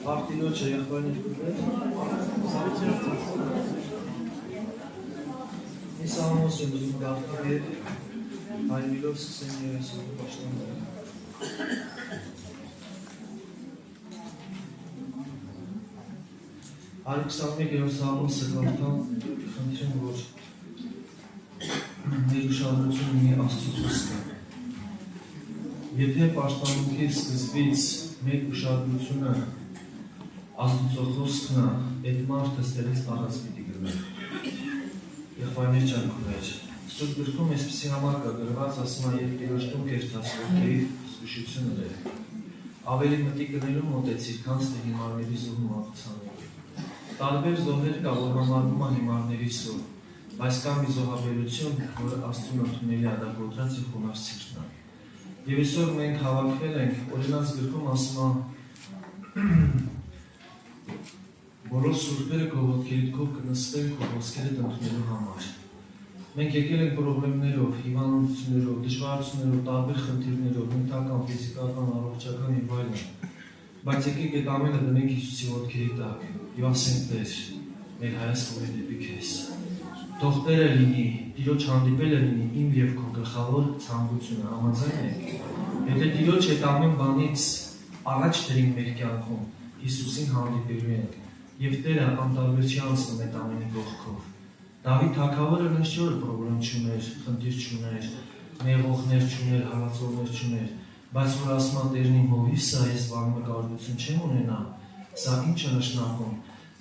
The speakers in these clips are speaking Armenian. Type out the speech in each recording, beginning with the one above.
Արտինոչը եղբայրն Ես ամոս եմ ուզում գաղթել և հայմիլով սկսեմ երեսովը պաշտանները։ Արի 21-րդ սաղմոսը գաղթան խնդրեմ, որ մեր ուշադրությունը մի Աստծո խոսքը։ Եթե պաշտամունքի սկզբից մեր ուշադրությունը Աստծո խոսքն է, այդ մարդը ստերից առած պիտի գրվի։ Եղբայրներ ջանքուներ, Սուրբ գրքում այսպիսի համար կա գրված, ասում է, երբ Տիրոջ տուն կերտած որդեի զգուշությունը դեր։ Ավելի մտիկ գնելու մոտեցիր, քան ստե հիմարների զոհում աղցանելու։ Տարբեր զոհեր կա, որ համարվում է հիմարների զոհ, բայց կա մի զոհաբերություն, որ Աստծուն ընդունելի է, դա կոտրած և խոնարհ սիրտն է։ Եվ այսօր մենք հավաքվել ենք, օրինակ գրքում ասում է բոլոր սուրբերը քո ոտքերիդ կնստեն քո խոսքերդ ընդունելու համար։ Մենք եկել ենք պրոբլեմներով, հիվանդություններով, դժվարություններով, տարբեր խնդիրներով, մենթական, ֆիզիկական, առողջական և այլն։ Բայց եկեք այդ ամենը դնենք Հիսուսի ոտքերի տակ և ասենք Տեր, մեր հայացքով դեպի քեզ։ Թող Տերը լինի, Տիրոջ հանդիպելը լինի իմ և քո գլխավոր ցանկությունը, համաձայն եք։ Եթե Տիրոջ այդ ամեն բանից առաջ դրենք մեր կյանքում, Հիսուսին հանդիպելու ենք, և Տերը անտարբեր չի անցնում այդ ամենի կողքով։ Դավիթ թագավորը նենց չէ պրոբլեմ չուներ, խնդիր չուներ, նեղողներ չուներ, հալածողներ չուներ, բայց որ ասում է Տերն իմ հովիվս է, ես վարմակարգություն չեմ ունենա, սա ինչ է նշանակում,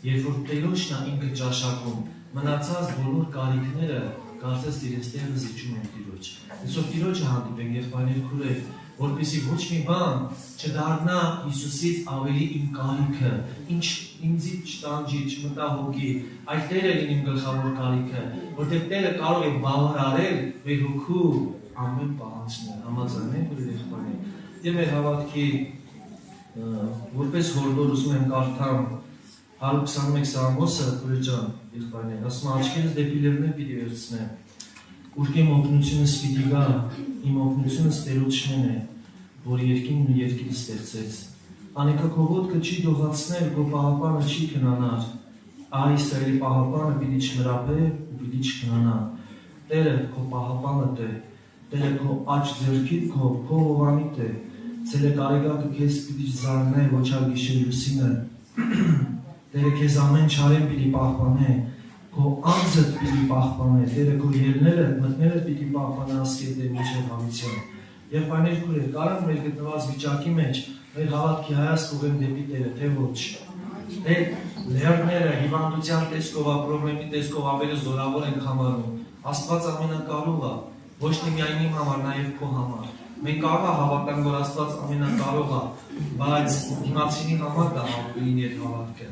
երբ որ Տերոջն է ինքը ճաշակում, մնացած բոլոր կարիքները կարծես իրենց տեղը զիջում են Տիրոջ։ Այսօր Տիրոջը հանդիպենք, եղբայրներ քուրեր, որպեսզի ոչ մի բան չդառնա Հիսուսից ավելի իմ կարիքը, ինչ ինձից չտանջի, չմտահոգի, այլ Տերը լինի իմ գլխավոր կարիքը, որտեղ Տերը կարող է բավարարել մեր հոգու ամեն պահանջները, համաձայն եք եղբայրներ։ Եվ մեր հավատքի որպես հորդոր ուզում եմ կարդամ 121 Սաղմոսը, քուրեր ջան, եղբայրներ, ասում է աչքերս դեպի լեռներ պիտի վերցնեմ, ուր իմ օգնությունս պիտի գա, իմ օգնությունս Տերոջն է, որ երկինն ու երկիրը ստեղծեց։ Անիկա քո ոտքը չի դողացնել, քո պահապանը չի քնանար, այ Իսրայելի պահապանը պիտի չմրապե ու պիտի չքնանա։ Տերը քո պահապանդ է, Տերը քո աջ ձեռքիդ քո հովանիդ է, ցելե կարեգակը քեզ պիտի զարնե, ոչ այլ գիշեր լուսինը։ Տերը քեզ ամեն չարեն պիտի պահպանե, քո անձդ պիտի պահպանե, Տերը քո ելները, մտները պիտի պահպանե ասկետ է մինչև հավիտյան։ Եղբայրներ քուրեր, կարող մեր գտնված վիճակի մեջ մեր հավատքի հայացք ուղղենք դեպի Տերը, թե ոչ։ Դեր լեռները հիվանդության տեսքով, պրոբլեմի տեսքով ավելի զորավոր ենք համարում։ Աստված ամենակարող է, ոչ թե միայն իմ համար, նաև քո համար։ Մենք կարող է հավատանք, որ Աստված ամենակարող է, բայց դիմացինի համար դա լինի այդ հավատքը,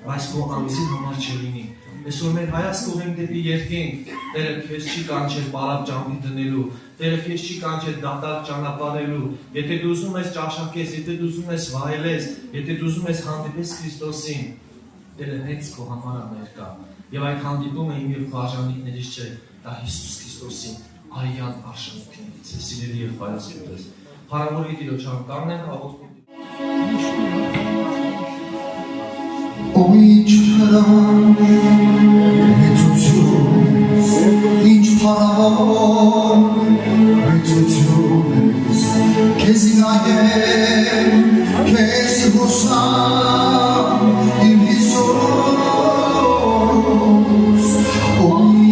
բայց քո անձի համար չլինի։ Այսօր մեր հայացք ուղղենք դեպի երկինք, Տերը քեզ չի կանչել պարապ ճամփի դնելու, Տերը քեզ չի կանչել դատարկ ճանապարհելու, եթե դու ուզում ես ճաշակես, եթե դու ուզում ես վայելես, եթե դու ուզում ես հանդիպես Քրիստոսին, Տերը հենց քո համար է ներկա։ Եվ այդ հանդիպումը իմ և քո արժանիքներից չէ, դա Հիսուս Քրիստոսի արյան արժանիքներից է, սիրելի եղբայրս։ Փառավորի Տիրոջ կանգնենք աղոթքով։ Ինչ հրաշք մեծություն, ինչ փառավոր մեծություն, քեզ նայեմ, քեզ հուսամ, իմ Հիսուս,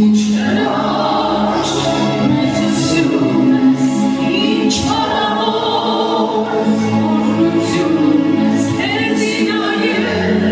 ինչ հրաշք մեծություն, ինչ փառավոր մեծություն, քեզ նայեմ,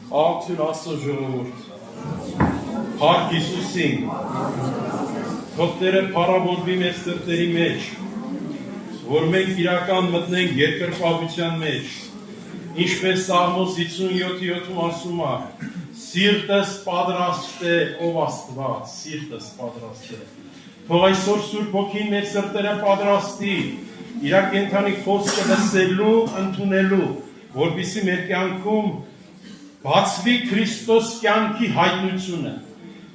Աղթիր Աստծո ժողովուրդ, Փառք Հիսուսին, թող Տերը փառաբանվի մեր սրտերի մեջ, որ մենք իրական մտնենք երկրպագության մեջ, ինչպես Սաղմոս 57:7-ում ասում է, սիրտս պատրաստ է, ով Աստված, սիրտս պատրաստ է։ Թող այսօր Սուրբ Հոգին մեր սրտերը պատրաստի, իր կենդանի խոսքը լսելու, ընդունելու, որպեսզի մեր կյանքում բացվի Քրիստոս կյանքի հայտնությունը։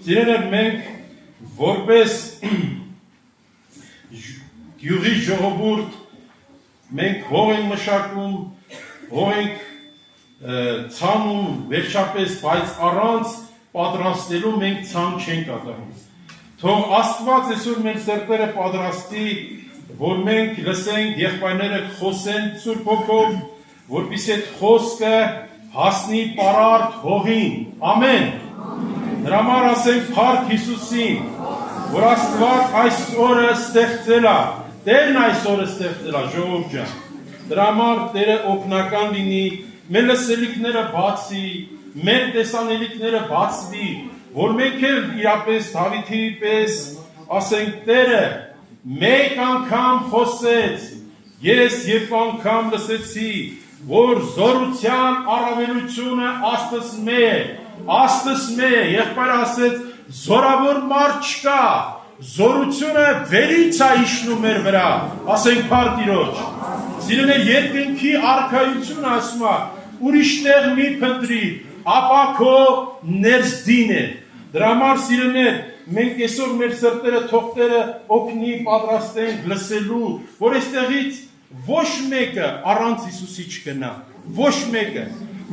Սիրելիներ, մենք որպես գյուղի ժողովուրդ մենք հող ենք մշակում, հող ենք ցանում, վերջապես, բայց առանց պատրաստելու մենք ցան չենք կատարում։ Թող Աստված այսօր մեր սրտերը պատրաստի, որ մենք լսենք, եղբայրները խոսեն Սուրբ Հոգով, որպեսզի այդ խոսքը հասնի պարարտ հողին, ամեն, նրա համար ասենք փառք Հիսուսին, որ Աստված այս օրը ստեղծել է, Տերն այս օրը ստեղծել է, ժողովուրդ ջան, դրա համար Տերը օգնական լինի, մեր լսելիքները բացի, մեր տեսանելիքները բացվի, որ մենք էլ իրապես Դավիթի պես ասենք Տերը մեկ անգամ խոսեց, ես երբ անգամ լսեցի, որ զորության առավելությունը Աստծս մե է, եղբայրը ասեց, զորավոր մարդ չկա, զորությունը վերից է իջնում մեր վրա, ասենք փառք Տիրոջ։ Սիրելիներ, երկնքի արքայությունը ասում է, ուրիշ տեղ մի փնտրի, ապա քո ներսդին է։ Դրա համար սիրելիներ, մենք այսօր մեր սրտերը թող Տերը օգնի պատրաստենք լսելու, որ այստեղից ոչ մեկը առանց Հիսուսի չգնա, ոչ մեկը։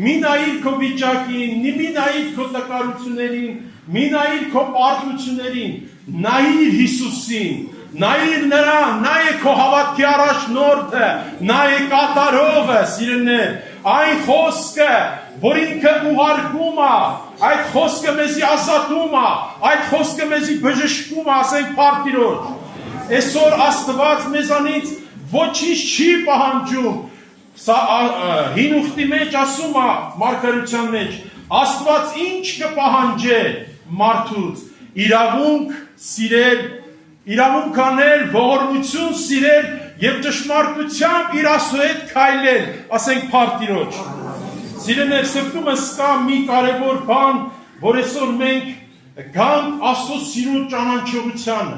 Մի նայիր քո վիճակին, մի նայիր քո տկարություններին, մի նայիր քո պարտություններին, նայիր Հիսուսին, նայիր նրան, նա է քո հավատքի առաջնորդը, նա է կատարողը, սիրելիներ, այն խոսքը, որ ինքը ուղարկում է, այդ խոսքը մեզի ազատում է, այդ խոսքը մեզի բժշկում է, ասենք Փառք Այսօր Աստված մեզանից ոչինչ չի պահանջում, հին ուխտի մեջ ասում է մարգարեության մեջ, Աստված ինչ կպահանջե մարդուց, իրավունք սիրել, իրավունք անել, ողորմություն սիրել եւ ճշմարտությամբ իր Աստծո հետ քայլել, ասենք Փառք Սիրելիներ, սրտումս կա մի կարևոր բան, որ այսօր մենք գանք Աստծո սիրուն ճանաչողությանը։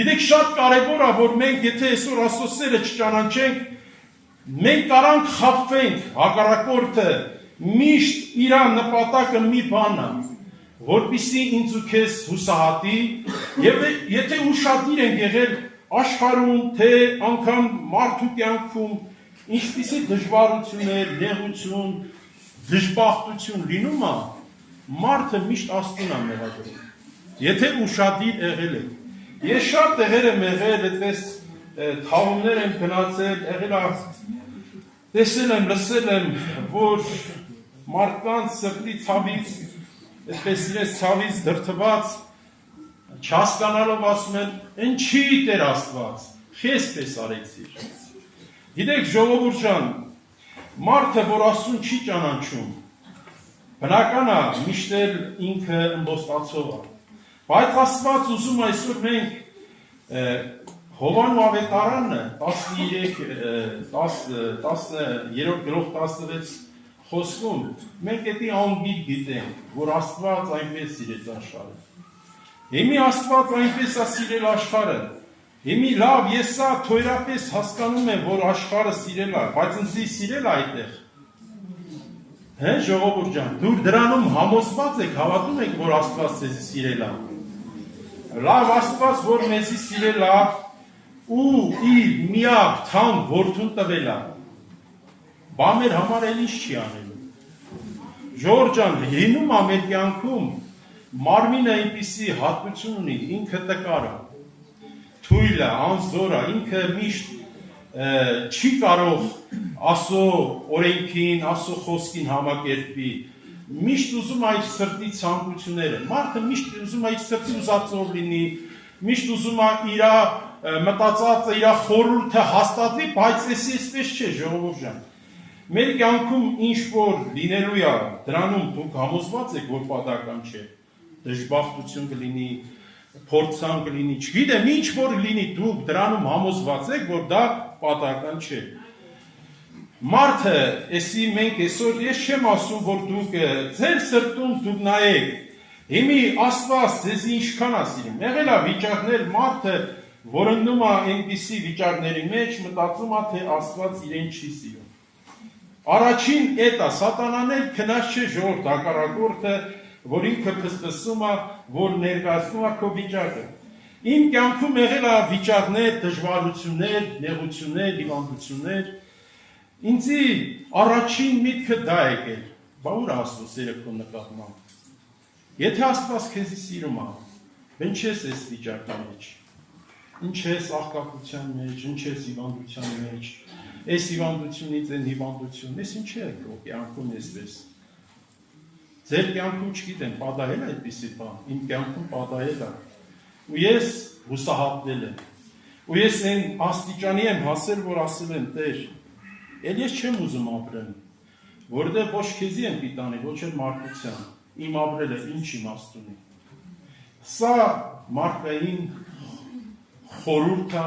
Գիտեք, շատ կարևոր է, որ մենք եթե այսօր Աստծո սերը չճանաչենք, մենք կարանք խաբվենք, հակառակորդը միշտ իր նպատակը մի բան է, որպեսզի ինձ ու քեզ հուսահատի, եւ եթե ուշադիր ենք եղել աշխարհում, թե անգամ մարդու կյանքում ինչպիսի դժվարություններ, նեղություն, դժբախտություն լինում է, մարդը միշտ Աստծուն է մեղադրում։ Եթե ուշադիր եղել եք, ես շատ տեղեր եմ եղել, այդպես թաղումներ եմ գնացել, եղել տեսել եմ, լսել եմ, որ մարդկանց սրտի ցավից, այսպես իրենց ցավից դրդված, չհասկանալով ասում են, ինչի Տեր Աստված, քեզպես արեցիր։ Գիտեք, ժողովուրդ ջան, մարդը, որ Աստծուն չի ճանաչում, բնական է, միշտ էլ ինքը ըմբոստացող է։ Բայց Աստված ուզում այսօր մենք Հովան ու Ավետարանը 13 գրող 16 խոսքում մենք էդի անգիր գիտենք, որ Աստված այնպես սիրեց աշխարհը։ Հիմի Աստված այնպես է սիրել աշխարհը։ Հիմի լավ, ես սա թույրապես հասկանում եմ, որ աշխարհը սիրել է, բայց ինձ սիրել է այդտեղ։ Հե ժողովուրդ ջան, դուք դրանում համոզված եք, հավատում եք, որ Աստված ձեզ սիրել է։ Լավ Աստված, որ մեզի սիրել է, ու իր միակ թան որդուն տվել է։ Բա մեր համար էլ ինչ չի անելու։ Ժողովուրդ ջան, լինում է մեր կյանքում մարմինը այնպիսի հատկություն ունի, ինքը տկար է, թույլ է, անզոր է, ինքը միշտ չի կարող Աստծո օրենքին, Աստծո խոսքին համակերպի, միշտ ուզում է իր սրտի ցանկությունները, մարդը միշտ ուզում է իր սրտի ուզածով լինի, միշտ ուզում է իր մտածածը, իր խորհուրդը հաստատվի, բայց այսպես չէ, ժողովուրդ ջան։ Մեր կյանքում ինչ որ լինելու է, դրանում դուք համոզված եք, որ պատահական չէ, դժբախտություն կլինի, փորձան կլինի, չգիտեմ, ինչ որ լինի, դուք դրանում համոզված եք, որ դա պատահական չէ։ Մարդը, էսի մենք այսօր ես չեմ ասում, որ դուք ձեր սրտում դուք նայեք, հիմի Աստված ձեզ ինչքան է սիրում, եղել է վիճակներ, մարդը, որ ընկնում է այնպիսի վիճակների մեջ, մտածում է, թե Աստված իրեն չի սիրում։ Առաջին էդ է, սատանան էլ քնած չէ ժողովուրդ, հակառակորդը, որ ինքը փստսում է, որ ներկայացնում է քո վիճակը։ Իմ կյանքում եղել է վիճակներ, դժվարություններ, նեղություններ, հիվանդություններ։ Ինձի առաջին միտքը դա եկել, բա ուր Աստծո սերը քո նկատմամբ։ Եթե Աստված քեզ սիրում է, ինչ ես այս վիճակի մեջ, ինչ ես աղքատության մեջ, ինչ ես հիվանդության մեջ, այս հիվանդությունից այն հիվանդություն, ես ինչ է քո կյանքում այսպես։ Ձեր կյանքում չգիտեմ, պատահել է այդպիսի բան, իմ կյանքում պատահել է։ Ու ես հուսահատվել եմ։ Ու ես այն աստիճանի եմ հասել, որ ասել եմ, Տեր, էլ ես չեմ ուզում ապրեմ, որովհետև ոչ քեզի եմ պիտանի, ոչ էլ մարդկության, իմ ապրելը ինչ իմաստ ունի։ Սա մարդկային խորհուրդ է,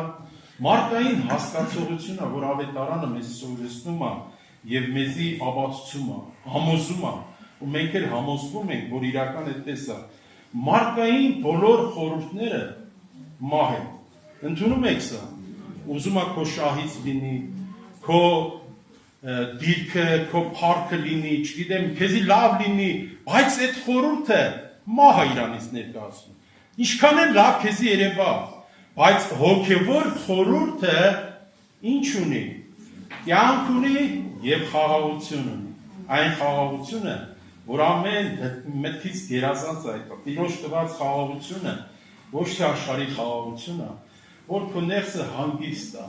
մարդկային հասկացողություն է, որ Ավետարանը մեզ սովորեցնում է եւ մեզի ապացուցում է, համոզում է, ու մենք էլ համոզվում ենք, որ իրական այդպես է։ Մարդկային բոլոր խորհուրդները մահ են։ Ընդունում եք սա։ Ուզում է քո շահից լինի, քո դիրքը, քո փառքը լինի, չգիտեմ, քեզի լավ լինի, բայց այդ խորհուրդը մահը իրանից ներկայացնում։ Ինչքան էլ լավ քեզի երևա, բայց հոգևոր խորհուրդը ինչ ունի։ Կյանք ունի եւ խաղաղություն ունի։ Այն խաղաղությունը, որ ամեն մտքից գերազանց է, Տիրոջ տված խաղաղությունը, ոչ թե աշխարհի խաղաղությունը, որ քո ներսը հանգիստ է,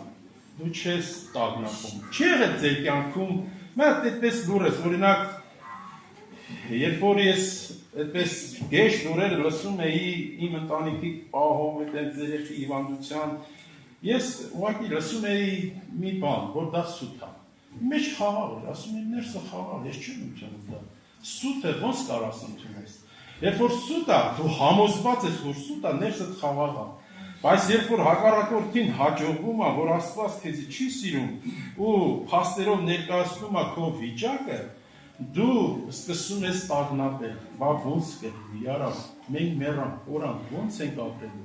դու չես տագնապում։ Չի եղել ձեր կյանքում, մենք այդպես լուր ես, օրինակ, երբ որ ես այդպես գեշ լուրերը լսում էի իմ ընտանիքի պահով այդպես երեխի հիվանդության, ես ուղղակի լսում էի մի բան, որ դա սուտ է։ Մեջ խաղաղ էր, ասում եմ ներսը խաղաղ, ես չեմ ընդունում դա։ Սուտ է, ոնց կարաս ընդունես։ Երբ որ սուտ է, դու համոզված ես, որ սուտ է, ներսդ խաղաղ է։ Բայց երբ որ հակառակորդին հաջողվում է, որ Աստված քեզի չի սիրում ու փաստերով ներկայացնում է քո վիճակը, դու սկսում ես տագնապել, բա ոնց կլինի, արա, մենք մեռանք, օրանք, ոնց ենք ապրելու։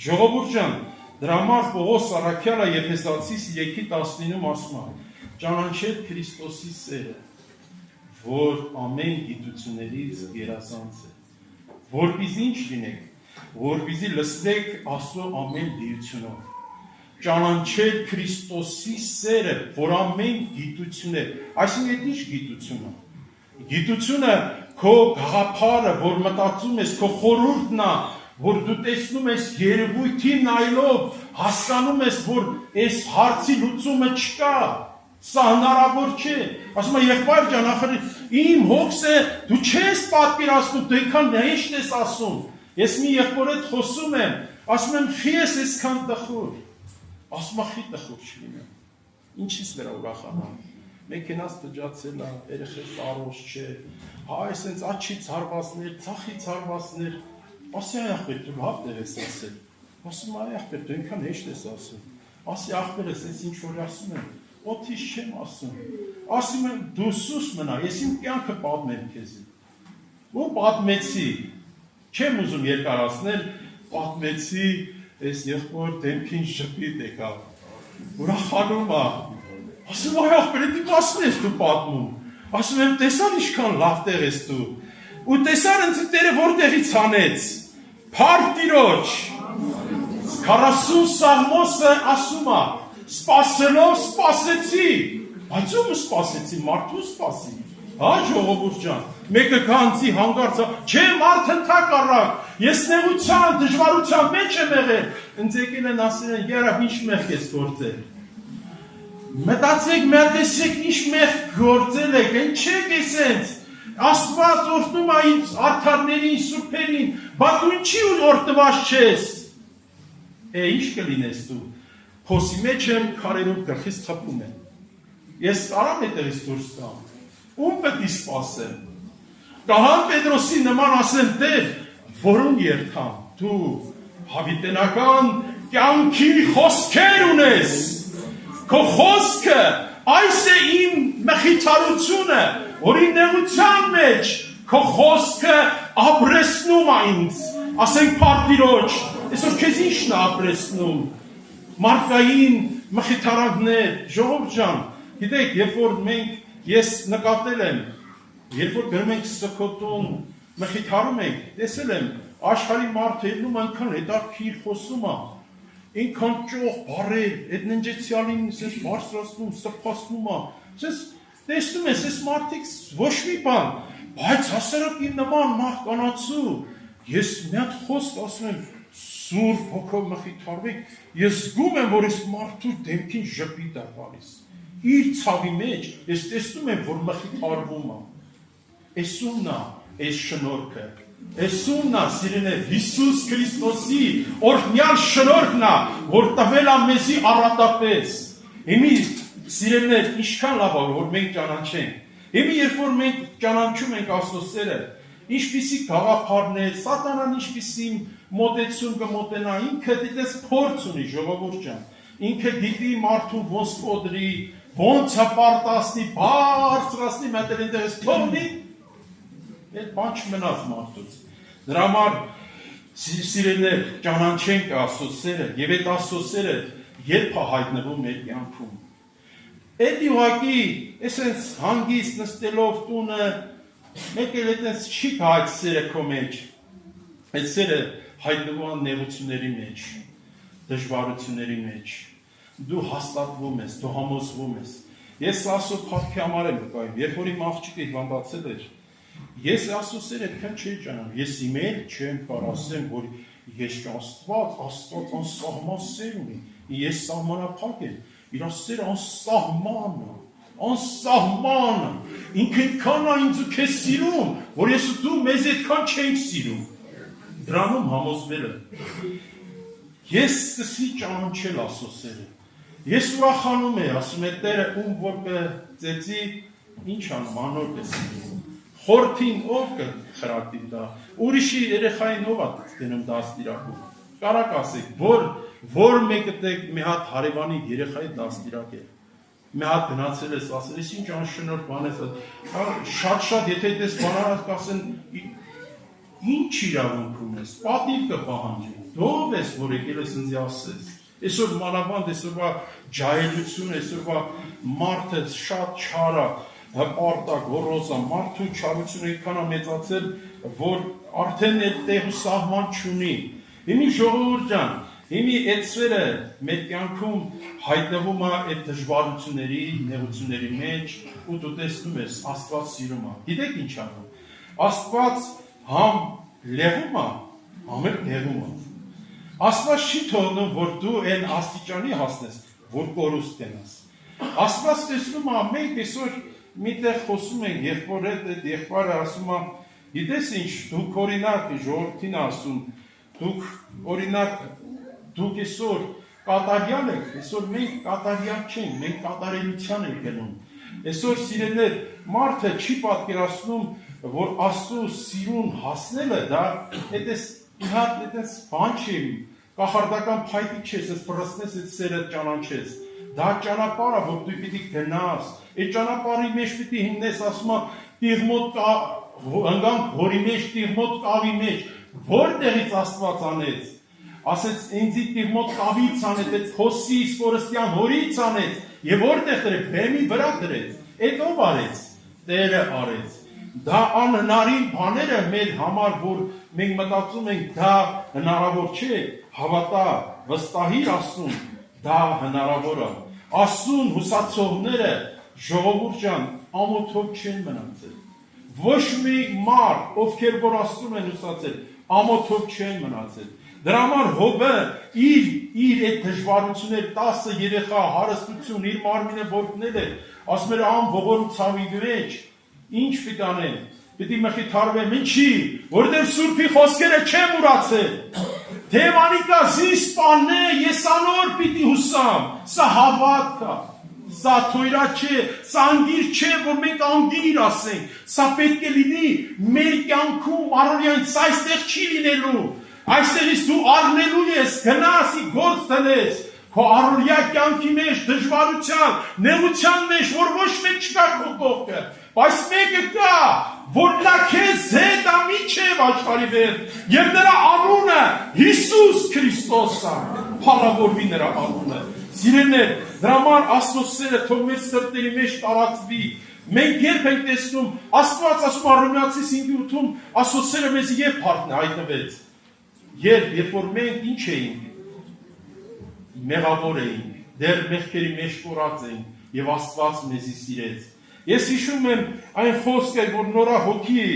Ժողովուրդ ջան, դրա համար Պողոս Առաքյալը Եփեսացիս 3:19-ում ասում է. ճանաչել Քրիստոսի սերը, որ ամեն գիտություններից գերազանց է, որպեսզի ինչ լինեք, որպեսզի լսեք Աստծո ամեն լիությունով, ճանաչել Քրիստոսի սերը, որ ամեն գիտություն է, այսինքն ինչ գիտությունը, գիտությունը քո գաղափարը, որ մտածում ես, քո խորհուրդն է, որ դու տեսնում ես երևույթի նայելով, հասկանում ես, որ այս հարցի լուծումը չկա, սա հնարավոր չէ, ասում է եղբայր ջան, ախր իմ հոգս է, դու չես պատկերացնում, դու այնքան հեշտ ես ասում, ես մի եղբոր հետ խոսում եմ, ասում եմ խի ես այսքան տխուր, ասում է խի տխուր չլինեմ, ինչից վրա ուրախանամ, մեքենաս տջացել է, երեխես առողջ չէ, հա այսենց աչի ցարվածներ, ցախի ցարվածներ, ասի այ ախպեր դու լավ տեղ ես ասել, ասում այ ախպեր դու այնքան հեշտ ես ասում, ասի ախպեր ես այս ինչ որ ասում եմ, օթից չեմ ասում, ասում եմ դու սուս մնա, ես իմ կյանքը պատմեմ քեզի, ու պատմեցի, չեմ ուզում երկարացնել, պատմեցի, այս եղբոր դեմքին ժպիտ եկավ, ուրախանում է, ասում այ ախպեր դու մասն ես դու պատմում, ասում եմ տեսար ինչքան լավ տեղ ես դու, ու տեսար ընթերը որտեղից հանեց, Փառք Տիրոջ, 40 Սաղմոսը ասում է, սպասելով սպասեցի, բայց ում սպասեցի, մարդու սպասի, հա ժողովուրդ ջան, մեկը կանցի հանգարց, չէ մարդ ընդհակառակ, ես նեղության, դժվարության մեջ եմ եղել, ինձ եկել են ասել են, երավ ինչ մեղք ես գործել, մտածեք մտեսեք ինչ մեղք գործել եք, են չեք էսենց, Աստված օրհնում է ինձ արդարներին, սուրբերին, բա դու ինչի օրհնված չես, ինչ կլինես դու, Խոսի մեջ եմ քարերով գլխից խփում են, ես կարամ այդտեղից դուրս գամ, ում պետք է սպասեմ, Կահան Պետրոսի նման ասեմ Տեր, որուն երթամ, դու հավիտենական կյանքի խոսքեր ունես, քո խոսքը, այս է իմ մխիթարությունը, որի նեղության մեջ քո խոսքը ապրեցնում է ինձ, ասենք Փառք Տիրոջ, այսօր քեզ ինչն է ապրեցնում, մարդկային մխիթարանքներ, ժողովուրդ ջան, գիտեք, երբ որ ես նկատել եմ, երբ որ գնում ենք Սքոտուն, մխիթարում ենք, տեսել եմ, աշխարհի մարդը ելնում այնքան հետաքրքիր խոսում է, այնքան ճոխ բառեր, այդ ննջեցյալին ասես բարձրացնում, սրբացնում է, ասես տեսնում ես, այս մարդիկ ոչ մի բան, բայց հասարակի նման մահկանացու, ես մի հատ խոսք ասում եմ, Սուրբ հոգով մխիթարվեք, ես զգում եմ, որ այս մարդու դեմքին ժպիտ է գալիս, իր ցավի մեջ, ես տեսնում եմ, որ մխիթարվում է, Էսումն է, այս շնորհքը, Էսումն է, սիրելիներ, Հիսուս Քրիստոսի օրհնյալ շնորհքն է, որ տվել է մեզի առատապես, հիմի սիրելիներ, ինչքան լավ է, որ մենք ճանաչենք, հիմի երբ որ մենք ճանաչում ենք Աստծո սերը, ինչպիսի գաղափարներ, սատանան ինչպիսի մոտեցում կմոտենա, ինքը դիտես փորձ ունի ժողովուրդ ջան, ինքը գիտի մարդուն ոնց կոդրի, ոնց հպարտացնի, բարձրացնի, մտել այնտեղից թողնի, այդ բան չմնաց մարդուց, դրա համար սիրելիներ, ճանաչենք Աստծո սերը, եւ այդ Աստծո սերը երբ է հայտնվում մեր կյանքում, այդ ուղղակի, այսպես հանգիստ նստելով տունը, մեկ էլ այդպես չի գա այդ սերը քո մեջ, այդ սերը հայտնվում է նեղությունների մեջ, դժվարությունների մեջ, դու հաստատվում ես, դու համոզվում ես։ Ես Աստծո փառքի համար եմ վկայում, երբ որ իմ աղջիկը հիվանդացել էր, ես Աստծո սերը այդքան չէի ճանաչում, ես իմ էլ չեմ կարող ասեմ, որ ես Աստված անսահման սեր ունի, ես սահմանափակ եմ, իր սերը անսահման է, անսահման, ինքը այնքան է ինձ ու քեզ սիրում, որ ես ու դու մեզ այդքան չենք սիրում, դրանում համոզվելը։ Ես սկսի ճանաչել Աստծո սերը։ Ես ուրախանում եմ, ասում է Տերը, ում որ կծեծի, ինչ անում, անոր կսիրում։ Խորթին ով կխրատի դա, ուրիշի երեխային ով է դնում դաստիարակում։ Կարակ ասեք, որ մեկը տեք մի հատ հարևանի երեխայի դաստիարակ է։ Մի հատ գնացել ես, ասել ես ինչ անշնորհ բան ես, շատ եթե դες բանարած կասեն, ինչ իրավունք ունես, պատիվ կպահանջի, դու ես, որ եկել ես ինձ ասես։ Այսօր մանավանդ, այսօրվա ջահելություն, այսօրվա մարդը շատ չար է, հպարտակ, հոռոզ է, մարդու չարությունը այնքան է մեծացել, որ արդեն էլ տեղ ու սահման չունի։ Հիմի ժողովուրդ ջան, հիմի այդ սերը մեր կյանքում հայտնվում է այդ դժվարությունների, նեղությունների մեջ, ու դու տեսնում ես, Աստված սիրում է։ Գիտեք ինչ անում։ Աստված համ լեղում է, համ էլ նեղում է։ Աստված չի թողնում, որ դու այն աստիճանի հասնես, որ կորուստ կենաս։ Աստված տեսնում է, մենք այսօր միտեղ խոսում ենք, եղբոր հետ այդ եղբայրը ասում է, գիտես ինչ, դուք օրինակ ժողովրդին ասում, դուք օրինակ դուք այսօր կատարյալ եք, այսօր մենք կատարյալ չենք, մենք կատարելության ենք գնում։ Այսօր սիրելիներ, մարդը չի պատկերացնում, որ Աստծո սիրուն հասնելը դա այդպես իհատ այդպես բան չի, կախարդական փայտի չես, ես ֆրստես այդ սերը ճանաչես։ Դա ճանապարհ է, որ դու պիտի գնաս։ Այդ ճանապարհի մեջ պիտի հիմնես, ասում եմ, տիղմոտ ընկան հորի մեջ, տիղմոտ կավի մեջ, որտեղից Աստված անեց։ Ասեց ինձի տիղմոտ կավից անեց, այդ Խոսի Սպորստյան հորից անեց, եւ որտեղ դրեց, բեմի վրա դրեց։ Այդ ով արեց։ Տերը արեց։ Դա անհնարին բաները մեր համար, որ մենք մտածում ենք, դա հնարավոր չէ, հավատա, վստահիր Աստծուն, դա հնարավոր է։ Աստծուն հուսացողները, ժողովուրդ ջան, ամոթով չեն մնացել։ Ոչ մի մարդ, ովքեր որ Աստծուն են հուսացել, ամոթով չեն մնացել։ Դրա համար Հոբը իր այդ դժվարություններ 10 երեխա հարստություն իր մարմինը որտնել է, ասում էր ամ ողորմ ցավի մեջ, ինչ պիտի անեն, պիտի մխիթարվեմ, ինչի, որտեղ Սուրբի խոսքերը չեմ ուրացել, Թեվանիկա զիսպանե, ես անոր պիտի հուսամ, սա հավատ է, սա թոյրա չէ, սա անգիր չէ, որ մենք անգիր ասենք, սա պետք է լինի մեր կյանքում առօրյային, սա այստեղ չի լինելու, այստեղից դու առնելու ես, գնաս ի գործ դնես, քո առօրյա կյանքի մեջ դժվարության, նեղության մեջ, որ ոչ մեկ չկա քո կողքը, բայց մեկը կա, որ նա քեզ հետ է մինչև աշխարհի վերջ, եւ նրա անունը Հիսուս Քրիստոս է, փառավորվի նրա անունը։ Սիրելիներ, դրա համար Աստծո սերը թող մեր սրտերի մեջ տարածվի։ Մենք երբ ենք տեսնում, Աստված ասում Առոմեացիս 5:8-ում, Աստծո սերը մեզ երբ հայտնվեց։ Երբ որ մենք ինչ էինք, մեղավոր էինք, դեռ մեղքերի մեջ կորած էինք, եւ Աստված մեզի սիրեց։ Ես հիշում եմ այն խոսքը, որ նորա հոգի,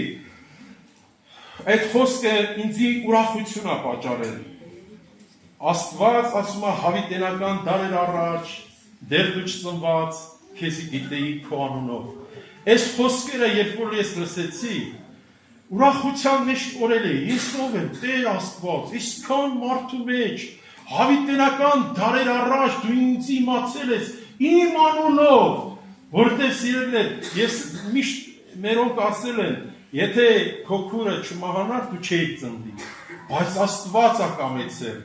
այդ խոսքը ինձի ուրախություն է պատճառել։ Աստված ասում է հավիտենական դարեր առաջ, դեռ դու չծնված, քեզի գիտեի քո անունով։ Այս խոսքերը, երբ որ ես լսեցի, ուրախության մեջ կորել էի, ես ով եմ, Տեր Աստված, իսկան մարդու մեջ, հավիտենական դարեր առաջ դու ինձ իմացել ես իմ անունով, որտեղ սիրելիներ, ես միշտ մերոնք ասել են, եթե քո քուրը չմահանար, դու չէի ծնվի, բայց Աստված է կամեցել,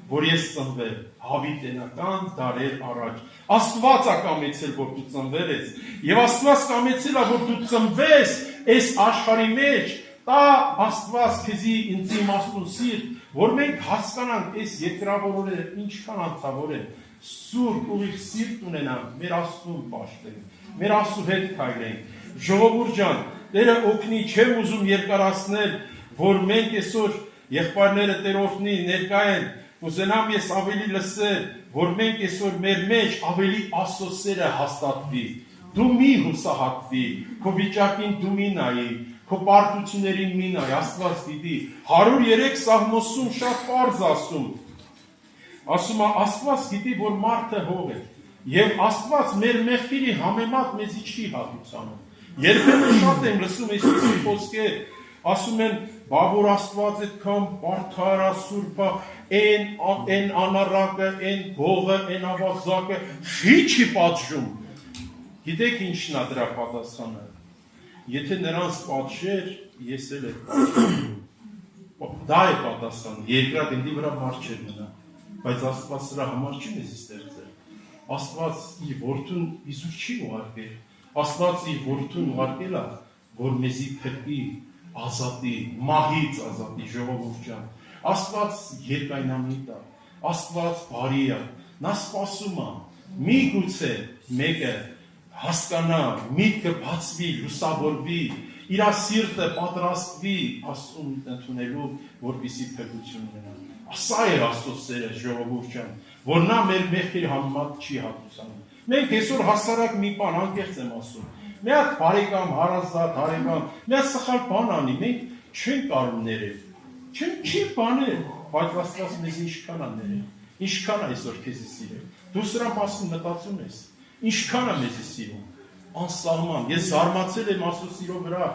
որ ես ծնվել հավիտենական դարեր առաջ։ Աստված է կամեցել, որ դու ծնվել ես, եւ Աստված կամեցել է, որ դու ծնվես այս աշխարհի մեջ, տա Աստված քեզի ինձ իմաստուն սիրտ, որ մենք հասկանանք այս երկրավորները ինչքան անցավոր են, սուրբ ուղիղ սիրտ ունենանք, մեր Աստծուն պաշտենք, մեր Աստծու հետ քայլենք։ Ժողովուրդ ջան, Տերը օգնի, չեմ ուզում երկարացնել, որ մենք այսօր եղբայրները Տեր օրհնի ներկա են, կուզենամ ես ավելի լսել, որ մենք այսօր մեր մեջ ավելի Աստծո սերը հաստատվի։ Դու մի հուսահատվի, քո վիճակին դու մի նայի, քո պարտություններին մի նայի, Աստված գիտի։ 103 Սաղմոսում շատ պարզ ասում է, Աստված գիտի, որ մարդը հող է, եւ Աստված մեր մեղքերի համեմատ մեզի չի հատուցանում։ Երբեմն շատ եմ լսում այսպիսի խոսքեր, ասում են, բա որ Աստված այդքան բարդար է, սուրբ է, այն անառակը, այն գողը, այն ավազակը չի պատժում։ Գիտեք ինչն է դրա պատասխանը։ Եթե նրանց պատժեր, ես էլ եմ պատժում։ Դա է պատասխանը, երկրագնդի վրա մարդ չէր մնա, բայց Աստված սրա համար չի մեզ ստեղծել։ Աստված իր որդուն իզուր չի ուղարկել, Աստված իր որդուն ուղարկել է, որ մեզի փրկի, ազատի, մահից ազատի, ժողովուրդ ջան։ Աստված երկայնամիտ է, Աստված բարի է, նա սպասում է, միգուցե մեկը հասկանա, միտքը բացվի, լուսավորվի, իր սիրտը պատրաստվի Աստծուն ընդունելու, որպեսզի փրկություն ունենա։ Սա է Աստծո սերը, ժողովուրդ ջան, որ նա մեր մեղքերի համեմատ չի հատուցանում։ Մենք այսօր հասարակ մի բան անկեղծ եմ ասում։ Մի հատ բարեկամ, հարազատ, հարևան, մի հատ սխալ բան անի, մենք չենք կարող ներել։ Չի բանել, բայց Աստված մեզ ինչքան է ներել, ինչքան է այսօր քեզ սիրել։ Դու սրա մասին մտածում ես, ինչքան է մեզ սիրում, անսահման։ Ես զարմացել եմ Աստծո սիրո վրա,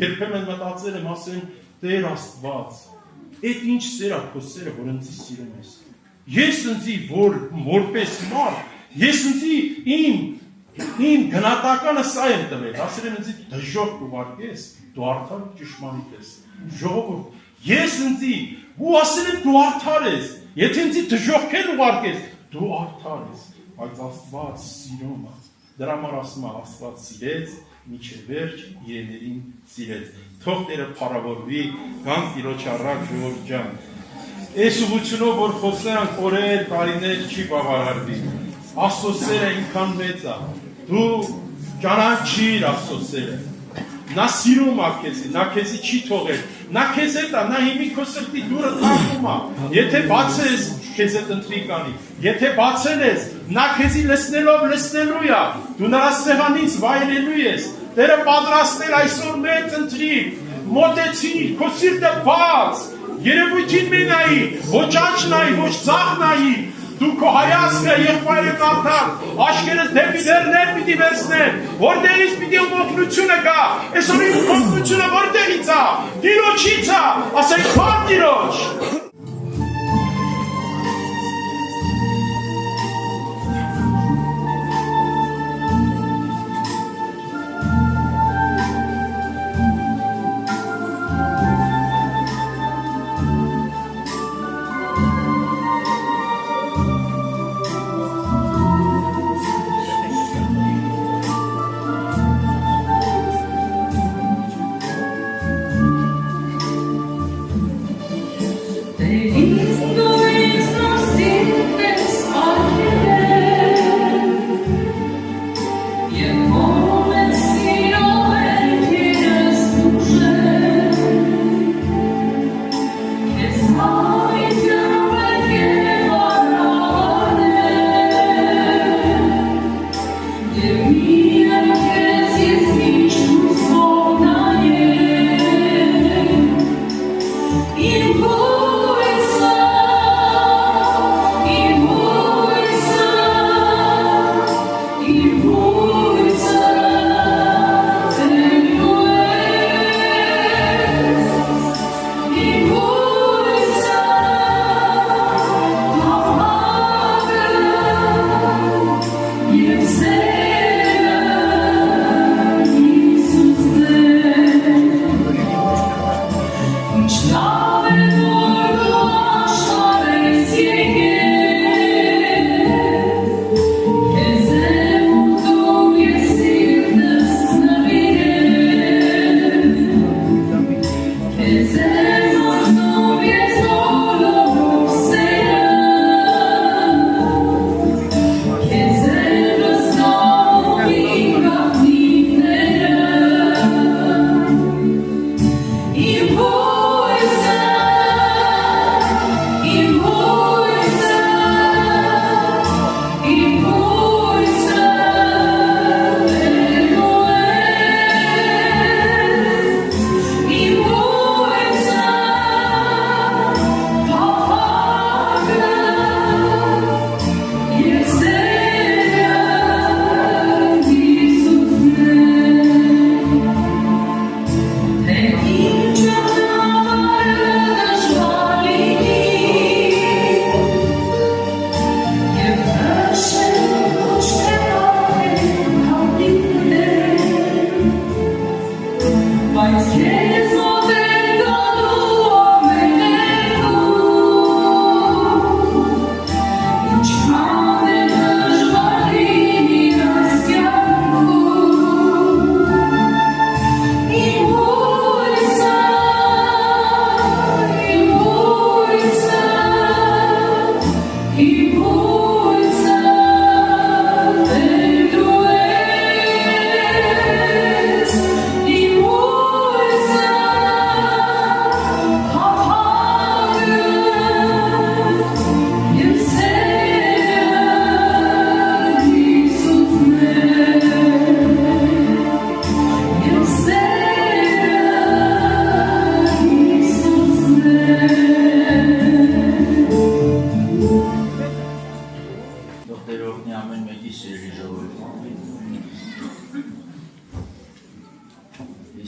երբեմն մտածել եմ, ասեմ, Տեր Աստված, այդ ինչ սեր է քո սերը, որ ինձ սիրում ես։ Ես ինձ որպես մարդ, ես ինձ իմ գնահատականը սա եմ տվել, ասել եմ ինձ դժոխք ուղարկես, դու արդար ու ճշմարիտ ես։ Ժողովուրդ, ես ինձ ու ասել եմ դու արդար ես, եթե ինձ դժոխքեր ուղարկես, դու արդար ես, բայց Աստված սիրում է։ Դրա համար ասում է Աստված սիրեց, մինչև վերջ իրեներին սիրեց։ Թող Տերը փառավորվի, գանք Տիրոջ առաջ ժողովուրդ ջան։ Այս ուղղությունով որ խոսենք օրեր, տարիներ չի բավարարվի։ Աստծո սերը ինքան մեծ է։ Դու ճանաչիր Աստծո սերը։ Նա սիրում է քեզ, նա քեզի չի թողել։ Նա քեզ հետ է, նա հիմի քո սրտի դուրը թակում է։ Եթե բացես, քեզ հետ ընտրի կանի։ Եթե բացել ես, նա քեզի լցնելու է։ Դու նրա սեղանից վայելելու ես։ Տերը պատրաստել այսօր մեծ ընտրիկ, մոտեցիր, քո սիրտը բաց, երևույթին մի նայի, ոչ աջ նայի, ոչ ձախ նայի, դու քո հայացքը եղբայրը կարդար, աչքերս դեպի դերներ պիտի վերցնեն, որտեղից պիտի օգնությունը գա, այսօր իմ օգնությունը որտեղից է, Տիրոջից է, ասենք փառք Տիրոջ։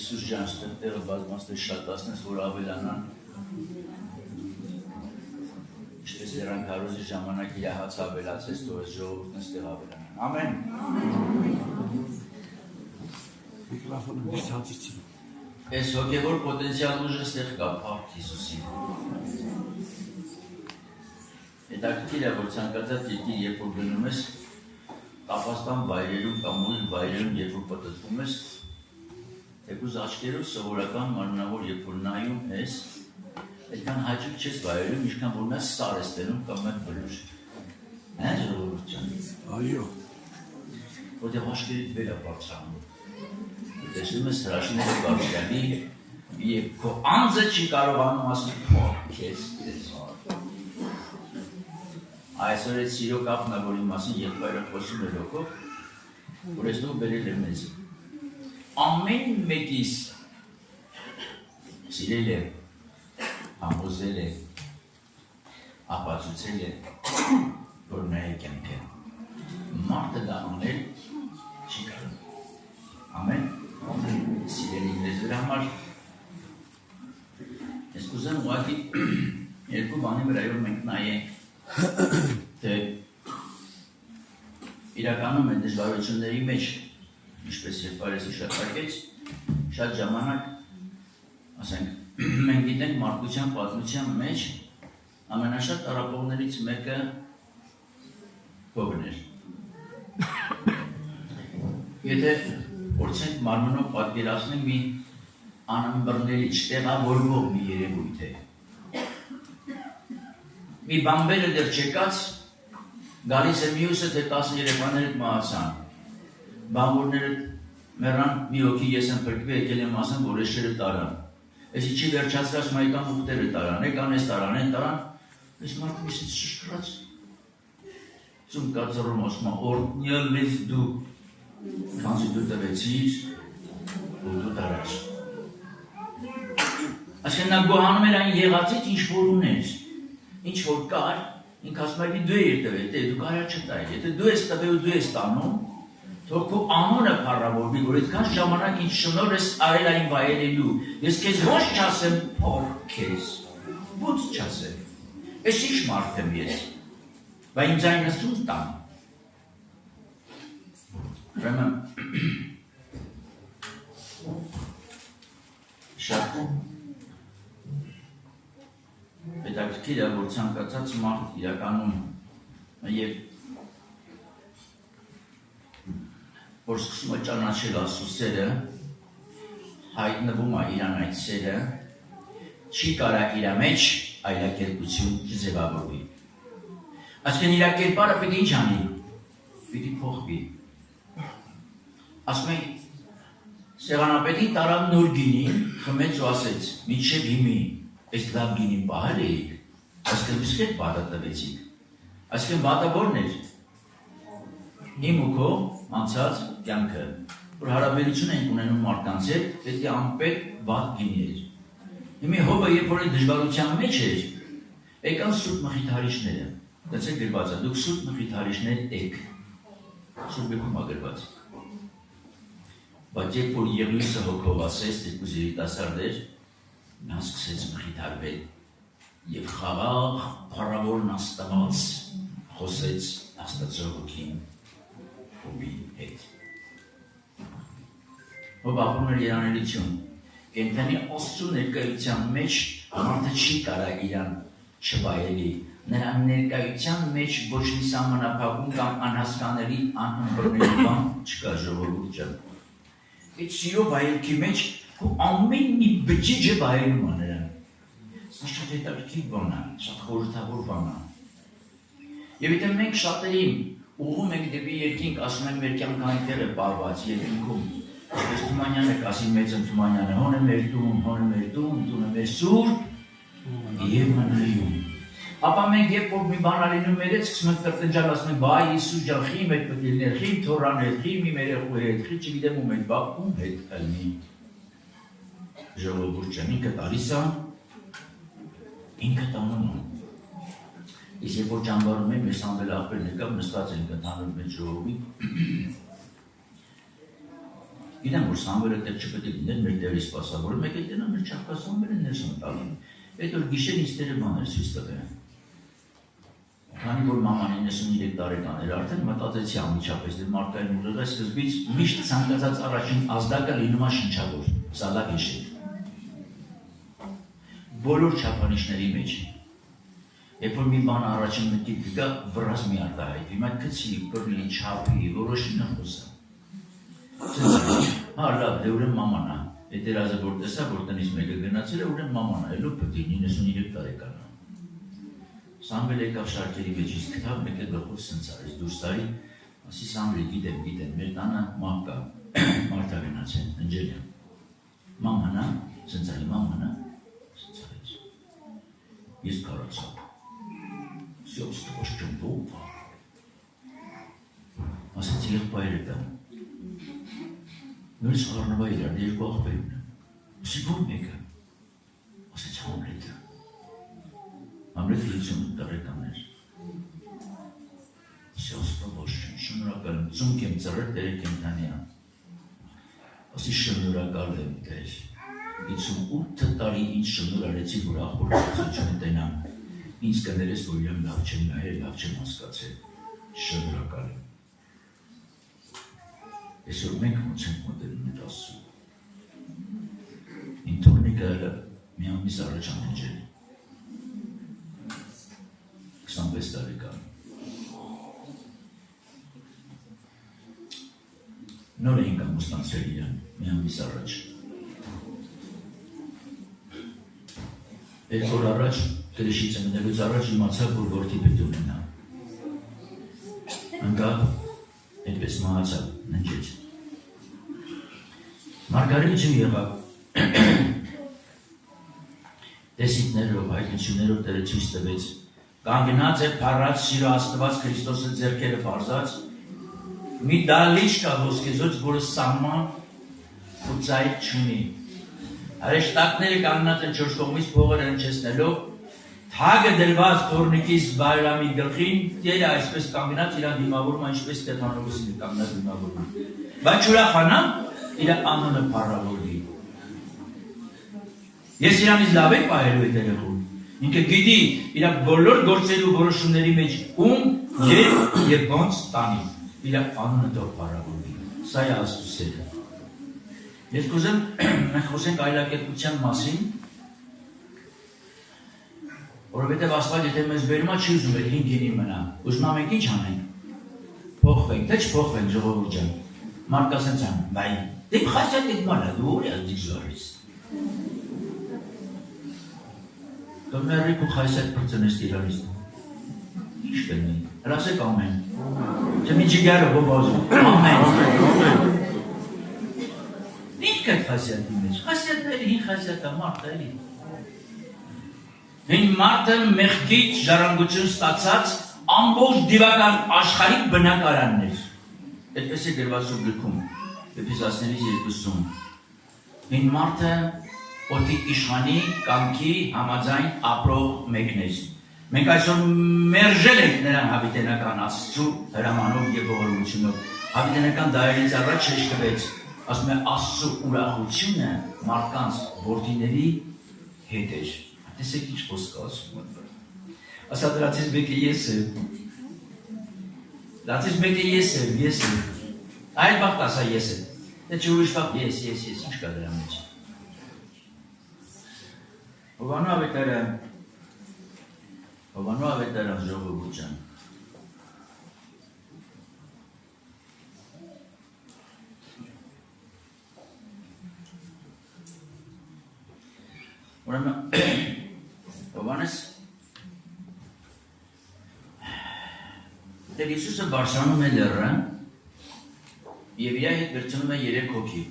Իսուս ջան, ստեղ տեղը բազմաստեղ շատացնես, որ ավելանան, ինչպես Լեռան Քարոզի ժամանակ իր հաց ավելացես, թող այս ժողովուրդն ստեղ ավելանան։ Ամեն։ Այս հոգևոր պոտենցիալ ուժը ստեղ կա Փառք Հիսուսին։ Հետաքրքիր է, որ ցանկացած երկիր, երբ որ գնում ես, Տափաստան վայրերում կամ ուրիշ վայրերում, երբ որ պտտվում ես, թեկուզ աչքերով սովորական մարմնավոր, երբ որ նայում ես, այդքան հաճույք չես վայրում, ինչքան որ նա սար ես տենում կամ մեկ բլուր։ Հա, ժողովուրդ ջան։ Այո։ Որտեղ աչքերիդ վեր է բարձրանում։ Տեսնում ես հրաշքները բարձրանի եւ քո անձը չի կարողանում ասել փող քեզ։ Այսօր այդ սիրո կապն է, որի մասին եղբայրը խոսում է հոգով, որ ես դու բերել եմ մեզ։ Ամեն մեկիս սիրել է, համոզել է, ապացուցել է, որ նա է կյանքը։ Մարդը դա անել չի կարող։ Ամեն։ Սիրելի լեզվեր համար ես կուզեմ ուղղակի երկու բանի վրայով մենք նայենք, թե իրականում են դժվարությունների մեջ, ինչպես եղբայրը շարունակեց, շատ ժամանակ, ասենք, մենք գիտենք մարդկության պատմության մեջ ամենաշատ տառապողներից մեկը Հոբն էր։ Եթե փորձենք մարմնով պատկերացնենք մի անըմբռնելի, չտեղավորվող մի երևույթ է։ Մի բամբերը դեռ չեկած, գալիս է մյուսը, թե 10 երեխաներդ մահացան։ Բամբուրները մեռան, մի հոգի ես եմ փրկվել, եկել եմ ասեմ, որ ես շերը տարան։ Էսի չի վերջացրած մայկան ուղտերը տարան, եկան ես տարան, են տարան, ես մարդը միսից շշկրած։ Զում կացրում ասում, օրտնյալ մեզ դու, քանզի դու տվեցիր, ու դու տարած։ Այսքան նա գոհանում էր այն եղածից, ինչ որ ուներ, ինչ որ կար, ինք ասում է դու էր տվել, դու կարա չտայր, եթե դու ես տվել ու դու ես տանում, թող քո անունը փառավորվի, որ այդքան ժամանակ ինչ շնորհ ես արել այն վայելելու, ես քեզ ոչ չասեմ փոր քեզ, ոչ չասեմ, ես ինչ մարդ եմ ես, բայց ինձ այն ասում տան, ուրեմն շատ հետաքրքիր է, որ ցանկացած մարդ իրականում եւ որ սկսում է ճանաչել Աստծո սերը, հայտնվում է իրան այդ սերը, չի կարա իր մեջ այլակերպություն չձևավորվի։ Այսինքն իր կերպարը պետք է ինչ անի, պիտի փոխվի։ Ասում են, սեղանապետին տարավ նոր գինի, խմեց ու ասեց, մինչև հիմի այս լավ գինին պահել էիք, այսինքն դուք հետ վատը տվեցիք, այսինքն վատը որն էր, իմ ու քո անցած կյանքը, որ հարաբերություն ենք ունենում մարդկանց հետ, պետք է անպետք վատ գինի էր։ Հիմի Հոբը երբ որ դժվարության մեջ էր, եկան սուրբ մխիթարիչները, դեցեք գրված է, դուք սուրբ մխիթարիչներ եք, սուրբ գրքում է գրված։ Բայց երբ որ Եղիուսը հոգով ասեց, երկուս երիտասարդ էր, նա սկսեց մխիթարվել և խաղաղ փառավորն Աստված խոսեց Աստծո հոգին Հոբի հետ։ Հոբ ապրում էր երանելություն, կենդանի Աստծո ներկայության մեջ մարդը չի կարա իրան չվայելի, նրա ներկայության մեջ ոչ մի սահմանափակում կամ անհասկանալի անըմբռնելի բան չկա ժողովուրդ ջան։ Այդ սիրո վայելքի մեջ քո ամեն մի բջիջը վայելում է նրան։ Սա շատ հետաքրքիր բան է, շատ խորհրդավոր բան է։ Եվ եթե մենք շատերին ուղղում ենք դեպի երկինք, ասում ենք մեր կյանքը այնտեղ է պահված երկինքում, ինչպես Թումանյանը կասի մեծն Թումանյանը, հոն է մեր տուն, տունը մեր սուրբ եւ մնայում։ Ապա մենք երբ որ մի բան ալինում երեց, սկսում ենք տրտնջալ, ասում ենք, բայ Հիսուս ջան, խիմ հետ պետք է լիներ, խիմ Թորան հետ, խիմ իմ երեխու հետ, խի չգիտեմ ում հետ, բա ում հետ կլինի։ Ժողովուրդ ջան, ինքը տալիս է, ինքը տանում է։ Իսկ երբ որ ճամբարում եմ, ես ամբել աղբերն եկավ, նստած ենք ընդհանուր մեջ ժողովի։ Գիտեմ, որ Սամվելը տեղ չպետք է լիներ մեր տեղի սպասավորը, մեկ է տենա մեր չախկա Սամվելը ներս են տալին։ Այդ որ գիշեր ինձ տերը բաներ ցույց տվեն։ Քանի որ մաման 93 տարեկան էր արդեն, մտածեցի անմիջապես դե մարդկային ուժը սկզբից միշտ ցանկացած առաջին ազդակը լինում է շնչավոր, սալա գիշեր։ Բոլոր չափանիշների մեջ։ Երբ որ մի բան առաջին մտքի գա, վրաս մի արտահայտվի, այդ գցի, բռնի, չափի, որոշի նախոսը։ Հա, լավ, դե ուրեմն մաման է։ Այդ երազը որ տեսա, որ տնից մեկը գնացել է, ուրեմն մաման է, էլու պետք է 93 տարեկան է։ Սամվելը եկավ շարքերի մեջից գտավ, մեկ է գլխով սնց արեց, դուրս տարի, ասի Սամվելի, գիտեմ, մեր տանը մահ կա, մարդ ա գնացել, ընջերյան։ Մաման է, սնց արի, մաման է, սնց արեց։ Ես կարացա։ Всё, ստվոշ ճմբով։ Ասացի եղբայրը կա։ Նույնս խառնվա իրար, երկու աղբեր ունեմ։ Ասի որ մեկը։ Ասեց Համլետը։ Համլետը 50 տարեկան էր։ Всё, ստվոշ, շնորհակալ եմ, ծունկ եմ ծռել տերը կենթանյան։ Ասի շնորհակալ եմ տեր։ 58 տարի ինձ շնոր արեցի, որ աղբոր շացություն տենամ։ Ինձ կներես, որ իրեմ լավ չեմ նայել, լավ չեմ հասկացել, շնորհակալ եմ։ Այսօր մենք ոնց ենք մոտենում այդ Աստծուն։ Իմ թորնիկը մի ամիս առաջ անհնջել 26 տարեկան։ Նոր էինք ամուսնացրել իրան, մի ամիս առաջ։ Այդ օր առաջ Կրեշից մնելուց առաջ իմացավ, որ որդի պետք ունենա։ Անկավ, այդպես մահացավ, ննջեց։ Մարգարիչը եղավ տեսիքներով, հայտնություններով Տերը ցույց տվեց։ Կանգնած է փառած սիրո Աստված Քրիստոսը ձեռքերը բարձած, մի դալիճ կա ոսկեզոծ, որը սահման ու ծայր չունի։ Արեշտակները կանգնած են չորս կողմից փողերը հնչեցնելով, թագը դրված թորնիկից Բայրամի գլխին, Տերը այսպես կանգնած իրան դիմավորում, ինչպես Ստեփանովոսին կանգնած դիմավորում։ Բայց ուրախանամ, իր անունը փառավորվի։ Ես իրանից լավ եմ պահելու այդ երեխուն։ Ինքը գիտի իր բոլոր գործերու որոշումների մեջ ում, երբ եւ ոնց տանի։ Իր անունը թող փառավորվի։ Սա է Աստծո սերը։ Ես կուզեմ մենք խոսենք այլակերպության մասին, որովհետև Աստված եթե մեզ բերում է չի ուզում էլ 5 գինի մնա։ Ուզում ենք ինչ անենք։ Փոխվենք, թե չփոխվենք ժողովուրդ ջան։ Մարդը ասենց ան, բայ, դե խասյատ այդ մալա դու ուր ես դիզորից։ Դու մերիկ ու խասյատ պրծնես իրանից։ Ինչ կնի։ Հրասեք ամեն։ Չէ մի ջիգարը բոբազում։ Ամեն։ Ինչ կա խասյատի մեջ։ Խասյատների, հին խասյատը մարդերի։ Հին մարդը մեղքից ժառանգություն ստացած ամբողջ դիվական աշխարհի բնակարանն էր։ Այդպես է գրված ու գրքում Էփեսացիներից 2-ում։ Հին մարդը օդի իշխանի կամքի համաձայն ապրող մեկն էր։ Մենք այսօր մերժել ենք նրան հավիտենական Աստծու հրամանով եւ ողորմությունով։ Հավիտենական դայերից առաջ շեշտվեց, ասում է Աստծու ուրախությունը մարդկանց որդիների հետ էր։ Տեսեք ինչ խոսք ասում եմ։ Ասա դրացից մեկը ես եմ։ Դրացից մեկը ես եմ։ Այլ բախտ ասա ես եմ։ Դե ուրիշ բախտ ես, ինչ կա դրա մեջ։ Հովանու ավետարան ժողովուրդ ջան։ Ուրեմն Հովանես Տեր Հիսուսը բարձրանում է լեռը եւ իր հետ վերցնում է 3 հոգի։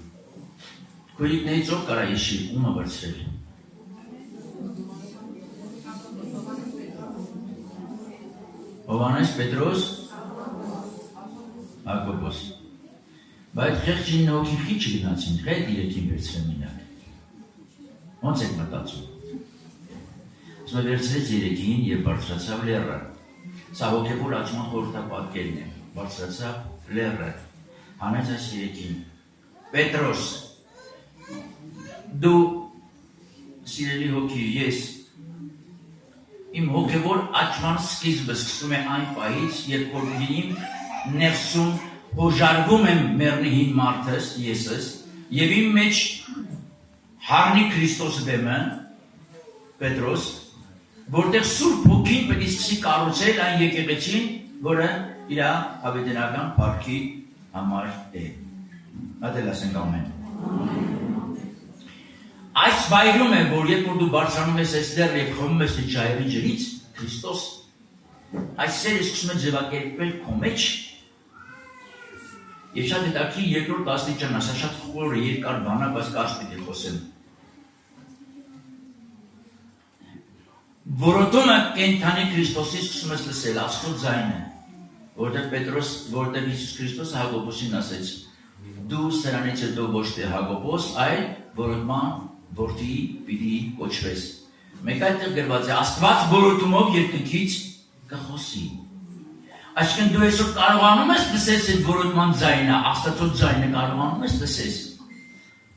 Քույրիկներից ով կարա հիշի ումը բարձրել։ Հովանես, Պետրոս, Հակոբոս։ Բայց խեղճ 9 հոգի քիչ գնացին, խետ 3-ին վերցրել մինակ։ Ոնց եք մտածում։ Ասում վերցրեց 3-ին եւ բարձրացավ լեռը։ Սա հոգեվոր աճման խորհրդապատկերն է։ Բարձրացավ լեռը։ Հանեց այս 3-ին։ Պետրոս, դու սիրելի հոգի, ես իմ հոգևոր աճման սկիզբը սկսում է այն պահից, երբ որ իմ ներսում հոժարվում եմ մեռնիհին մարդս, եսս, եւ իմ մեջ հարնի Քրիստոս բեմը, Պետրոս, որտեղ Սուրբ Հոգին պետք է սկսի կառուցել այն եկեղեցին, որը իր հավիտենական փառքի համար է։ Ատել ասենք ամեն։ Այս վայրում է, որ երբ որ դու բարձրանում ես այստեղ եւ խմում ես ջայրի ջրից, Քրիստոս այս սերը սկսում է ձևակերպել քո մեջ։ Եվ շատ հետաքրքիր երկրորդ աստիճան, ասա շատ խորը երկար բան է, բայց կարճ պիտի խոսեմ։ Որոտումը կենդանի Քրիստոսի սկսում ես լսել Աստծո ձայնը, որտեղ Պետրոս, որտեղ Հիսուս Քրիստոսը Հակոբոսին ասեց. դու սրանից հետո ոչ թե Հակոբոս, այլ որոտման որդի պիտի կոչվես։ Մեկ այդտեղ գրված է Աստված որոտումով երկնքից կխոսի։ Այսինքն դու այսօր կարողանում ես լսես այդ որոտման ձայնը, Աստծո ձայնը կարողանում ես լսես։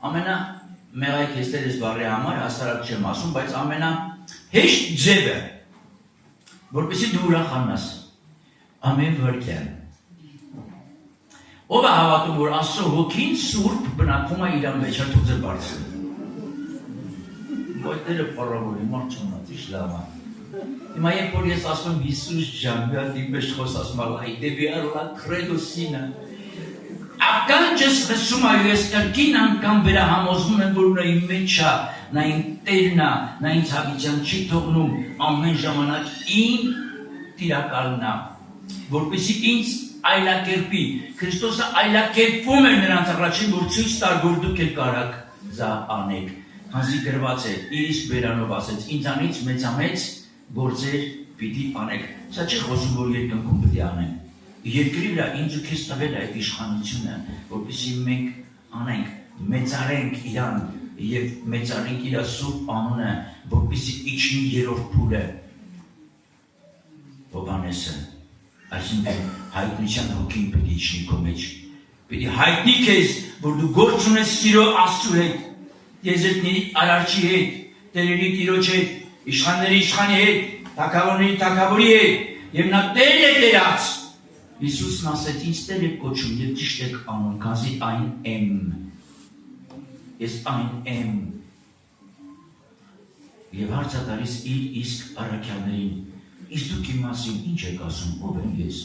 Ամենամեղայք եստեր ես բառի համար հասարակ չեմ ասում, բայց ամենահեշտ ձևը, որպեսզի դու ուրախանաս, ամեն վարքյան։ Ով է հավատում, որ Աստծո Հոգին Սուրբ բնակվում է իր մեջ, հատուկ է բարձր։ Ոյտերը փառավորի մարդ չունած, իշ լավ է։ Հիմա երբ որ ես ասում եմ Հիսուս ջան, մի հատ իմ մեջ խոս ասում ալլահի դեպի առլա քրեդոսինը։ Ականջս լսում այ ես կրկին անգամ վերահամոզվում եմ, որ նա իմ մեջ է, նա իմ տերն է, նա ինձ հավիտյան չի թողնում, ամեն ժամանակ իմ տիրակալն է, որպեսզի ինձ այլակերպի։ Քրիստոսը այլակերպվում է նրանց առաջին, որ ցույց տար, որ դուք եք կարող դա անեք։ Քանզի գրված է, իր իսկ բերանով ասեց, ինձանից մեծամեծ գործեր պիտի անեք։ Սա չի խոսում, որ երկնքում պիտի անենք։ Երկրի վրա ինձ ու քեզ տվել է այդ իշխանությունը, որպեսզի մենք անենք, մեծարենք իրան եւ մեծարենք իր սուրբ անունը, որպեսզի իջնի երրորդ փուլը։ Հովհաննեսը, այսինքն հայտնության հոգին պիտի իջնի քո մեջ։ Պիտի հայտնի քեզ, որ դու գործ ունես սիրո Աստծու հետ, Եզերքների արարչի հետ, տերերի տիրոջ հետ, իշխանների իշխանի հետ, թագավորների թագավորի հետ, եւ նա Տեր է դերած։ Հիսուսն ասեց, ինձ Տեր եք կոչում եւ ճիշտ եք անում, քանզի այն եմ։ Ես այն եմ։ Եվ հարց է տալիս իր իսկ առաքյալներին, իսկ դուք իմ մասին ինչ եք ասում, ով եմ ես։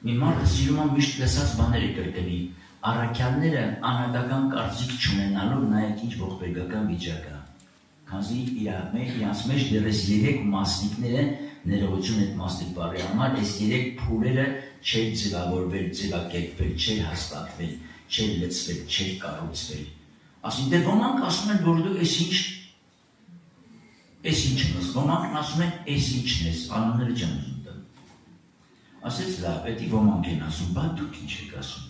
Մի մարդը սիրում է միշտ լսած բաները կրկնի։ Առաքյալները անհատական կարծիք չունենալով նայեք ինչ ողբերգական վիճակ է։ Քանզի իրանց մեջ դեռ 3 մասնիկները ներողություն այդ մասնիկ բառի համար, այս 3 փուլերը չեն ձևավորվել, ձևակերպվել, չեն հաստատվել, չեն լցվել, չեն կառուցվել։ Ասին դե ոմանք ասում են, որ դու էս ինչն ես, ոմանք ասում են էս ինչն ես, անունները չեն ուզում տալ։ Ասեց լավ, էդի ոմանք են ասում, բա դուք ինչ եք ասում։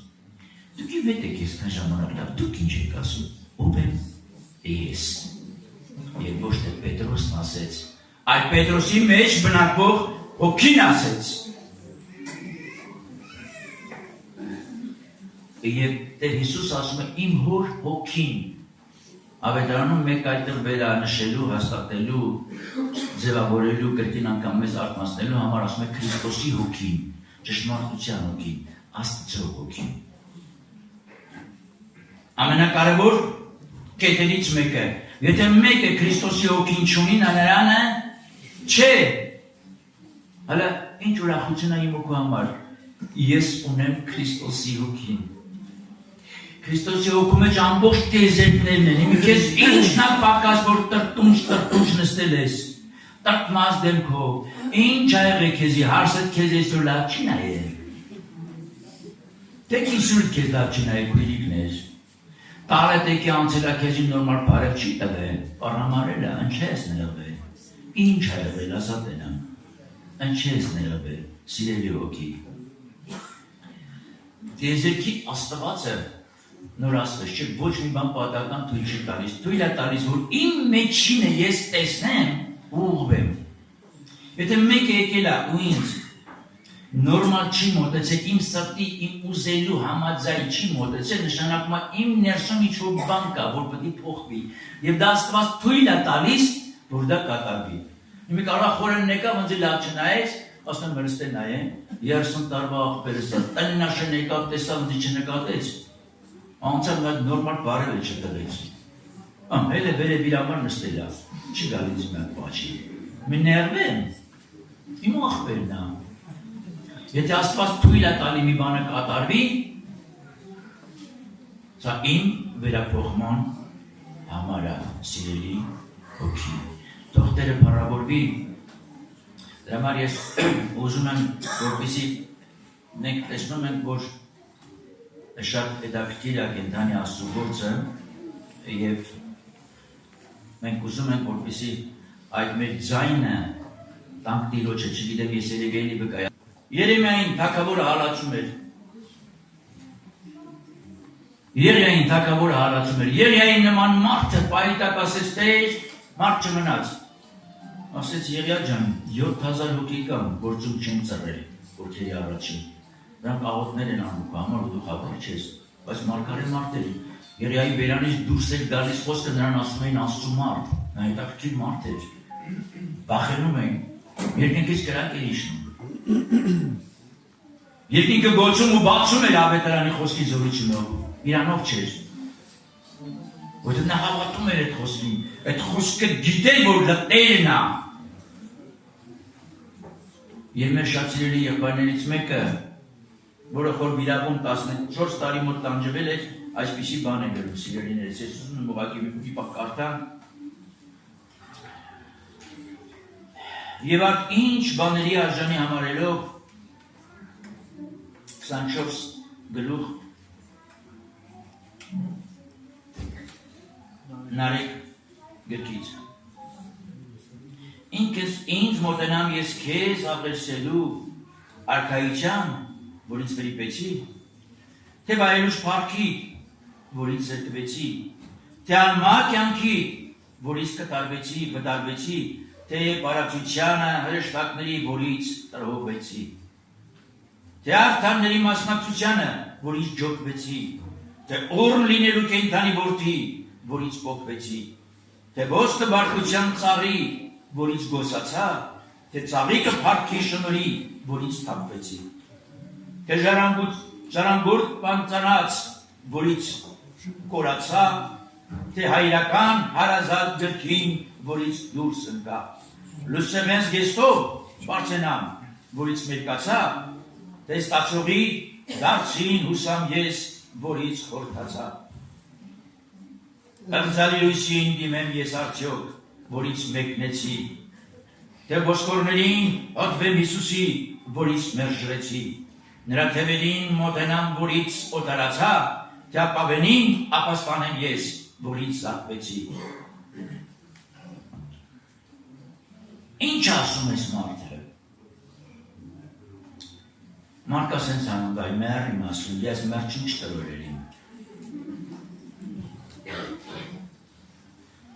Դուք իմ հետ եք եսքան ժամանակ լավ, դուք ինչ եք ասում, ով եմ ես։ Եվ ոչ թե Պետրոսն ասեց, այլ Պետրոսի մեջ բնակվող հոգին ասեց։ Եվ Տեր Հիսուս ասում է իմ հոր հոգին։ Ավետարանում մեկ այդտեղ վերանշելու, հաստատելու, ձևավորելու, կրկին անգամ մեզ արտասնելու համար ասում է Քրիստոսի հոգին, ճշմարտության հոգին, Աստծո հոգին։ Ամենակարևոր կետերից մեկը, եթե մեկը Քրիստոսի հոգին չունի, նա նրանը չէ։ Հələ ինչ ուրախություն է իմ ու քո համար, ես ունեմ Քրիստոսի հոգին։ Քրիստոսի հոգու մեջ ամբողջ տեզերքներն են, հիմա քեզ ինչն է պակաս, որ տրտունջ նստել ես, տրտմած դեմքով, ինչ ա եղել քեզի, հարցդ քեզ այսօր լավ չի նայել։ Թե քիսուրդ քեզ լավ չի նայել, քույրիկներ։ Տարետեկի անցելա քեզի նորմալ բարև չի տվել, պարամարել է, ինչ ես ներվել, ինչ ա եղել, ասատենամ, ինչ ես ներվել, սիրելի հոգի։ Տեզերքի Աստվածը նոր ասված չէ, ոչ մի բան պատական թույլ չի տալիս, թույլ է տալիս, որ իմ մեջինը ես տեսնեմ ու ուղղվեմ։ Եթե մեկը եկել է ու ինձ նորմալ չի մոտեցել, իմ սրտի, իմ ուզելու համաձայն չի մոտեցել, նշանակում է իմ ներսում ինչ-որ բան կա, որ պետք է փոխվի։ Եվ դա Աստված թույլ է տալիս, որ դա կատարվի։ Մի կարա խորեն եկավ, ոնց լավ չնայեց, ասում եմ մերստե նայեն, 30 տարվա աղբերս է, տննաշը եկավ, տեսավ, ոնց չնկատեց, անցավ նա նորմալ բարել չտվեց։ Էլ է վեր է վիրամար նստել է, չի գալիս իմ այդ բաչի։ Մի ներվեմ, իմ աղբերն է։ Եթե Աստված թույլ է տալի մի բանը կատարվի, սա իմ վերափոխման համար է, սիրելի հոգի։ Թող Տերը փառավորվի։ Դրա համար ես ուզում եմ, որպեսզի մենք տեսնում ենք, որ շատ հետաքրքիր է կենդանի Աստծո գործը եւ մենք ուզում ենք, որպեսզի այդ մեր ձայնը տանք Տիրոջը, չգիտեմ, ես երևելի վկայ Երեմիային թագավորը հալածում էր։ Երեմիային նման մարդը պայտակ ասեց, Տեր, մարդ չմնաց։ Ասեց Եղիա ջան, 7000 հոգի կան, գործում չեն ծռել, ովքերի առաջին։ Նրանք աղոթներ են անում, համար ու դու խաբար չես, բայց մարգարե մարդեր։ Եղիայի բերանից դուրս էր գալիս խոսքը, նրան ասում էին Աստծո մարդ, նա հետաքրքիր մարդ էր։ Վախենում էին, երկնքից կրակ էր իջնում։ Երկինքը գոչում ու բացում էր ավետարանի խոսքի զորությունով, իրանով չէր։ Որտեղ նա հավատում էր այդ խոսքին, այդ խոսքը գիտեր, որ դա Տերն է։ Եվ մեր շատ սիրելի եղբայրներից մեկը, որը խոր վիրաբուն 14 տարի մոտ տանջվել էր, այսպիսի բան է գրում, սիրելիներս, ես ուզում եմ ուղղակի մի պահ կարդամ։ Եվ այդ ինչ բաների արժանի համարելով 24 գլուխ նարեկ գրքից։ Ինձ մոտենամ ես քեզ աղերսելու արքայության, որից վրիպեցի, թե վայելուշ փառքիդ, որից զրկվեցի, թե անմա կյանքիդ, որից կտարվեցի, թե բարակցությանը հրեշտակների, որից տրհողվեցի, թե արդարների մասնակցությանը, որից ջոկվեցի, թե օրն լինելու կենդանի որդի, որից պոկվեցի, թե ոսկը բարկության ծառի, որից գոսացա, թե ծաղիկը փառքի շնորհի, որից թափվեցի, թե ժառանգուրդ պանծանած, որից կորացա, թե հայրական հարազատ գրքին, որից դուրս ընկա, լուսևենց գեստով բարձենամ, որից մերկացա, թե ստացողի դարձին հուսամ ես, որից խորթացա, ըրձալի լույսին դիմեմ ես արդյոք, որից մեկնեցի, թե ոսկորներին հատվեմ Հիսուսի, որից մերժրեցի, նրա թևերին մոտենամ, որից օտարացա, թե ապավենին ապաստանեմ ես, որից զատվեցի։ Ինչ ասում ես մարդը։ Մարդը ասենց անում դա մեր իմ ասում, ես մեր չունչ տրորերին։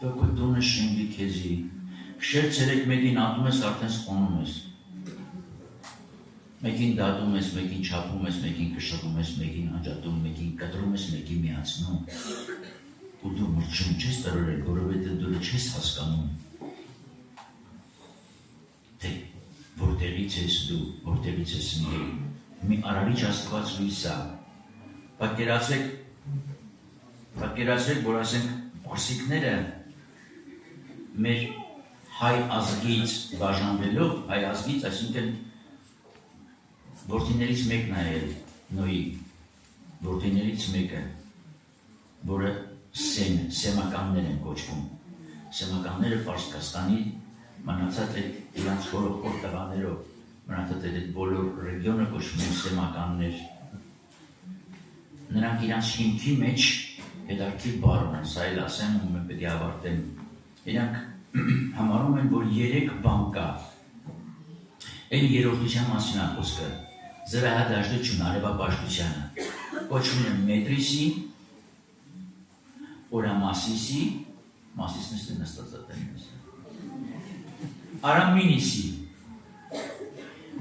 Դոք դունը շենգի քեզի, քշեր ցերեկ մեկին ատում ես, արդեն սպանում ես։ Մեկին դատում ես, մեկին չափում ես, մեկին կշռում ես, մեկին անջատում, մեկին կտրում ես, մեկին միացնում։ Ու դու մրջում չես տրորել, որովհետև դու չես հասկանում։ Թե որտեղից ես դու, որտեղից ես ինքն։ Մի արարիչ Աստված լույս է։ Պատկերացրեք, որ ասենք ոսիկները մեր հայ ազգից բաժանվելով, հայ ազգից, այսինքն որդիներից մեկն է Նոյի, որդիներից մեկը, որը սեմականներ են կոչվում։ Սեմականները Պարսկաստանի մնացած այդ իրանց խորոխոր տղաներով, մնացած այդ բոլոր ռեգիոնը կոչվում են սեմականներ։ Նրանք իրանց հիմքի մեջ հետաքրքիր բառ ունեն, սա էլ ասեմ ու մենք պետք է ավարտեմ։ Իրանք համարում են, որ 3 բան կա։ Այն երրորդության մասին է խոսքը, զրահադաշտություն, արևապաշտությանը, կոչվում են մետրիսի, օրամասիսի, մասիսն նստած արամինիսի,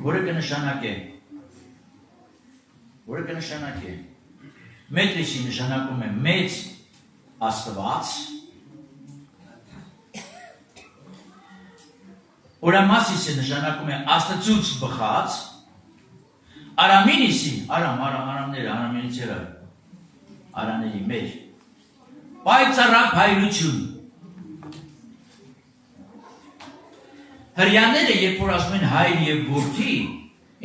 որը կնշանակե որը կնշանակի մետրիսի նշանակում է մեծ Աստված, Օրամասիսը նշանակում է Աստծուց բխած, Արամինիսի, արամինիցերը, արաների մեջ, պայծառափ հայրություն։ Հրյաները, երբ որ ասում են հայր և որդի,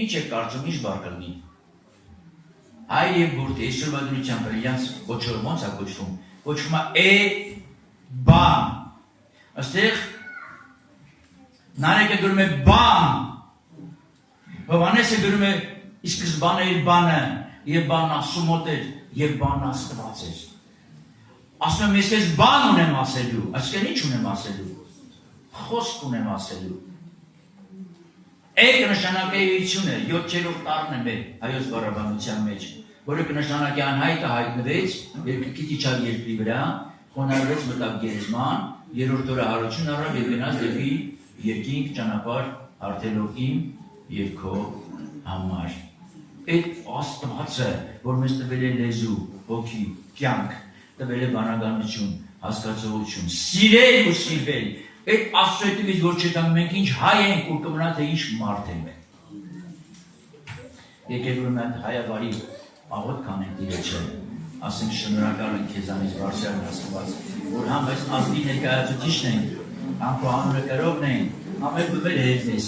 ինչ է կարծում, ինչ բար կլինի։ Հայր և որդի, այսօրվա դրությամբ հրյանց կոչորը ոնց է կոչվում, կոչվում է բան։ Աստեղ Նարեկը գրում է բան, Հովհաննեսը գրում է ի սկզբանե իր բանը, և բանն Աստծու էր, և բանն Աստված էր։ Ասում եմ, ես քեզ բան ունեմ ասելու, այսինքն ինչ ունեմ ասելու, խոսք ունեմ ասելու։ Կնշանակի էություն է, 7-րդ տարրն է մեր հայոց բառաբանության մեջ, որը կնշանակի անհայտը հայտնվեց, երկրի իջավ երկրի վրա, խոնարհվեց մտավ գերեզման, 3-րդ օրը հարություն առավ և գնաց դեպի երկինք ճանապարհ հարթելով իմ և քո համար։ Այդ Աստվածը, որ մեզ տվել է լեզու, հոգի, կյանք, տվել է բանականություն, հասկացողություն, սիրել ու սիրվել, այդ Աստծո հետևից որ չետանք մենք ինչ հայ ենք ու կմնա թե ինչ մարդ ենք։ Եկեք ուրեմն այդ հայավարի աղոթք կանենք Տիրոջը, ասենք շնորհակալ ենք քեզանից Բարձրյալ Աստված, որ համ այս ազգի ներկայացուցիչն ենք, համ քո անունը կրողն ենք, համ էլ բվել հետ ես։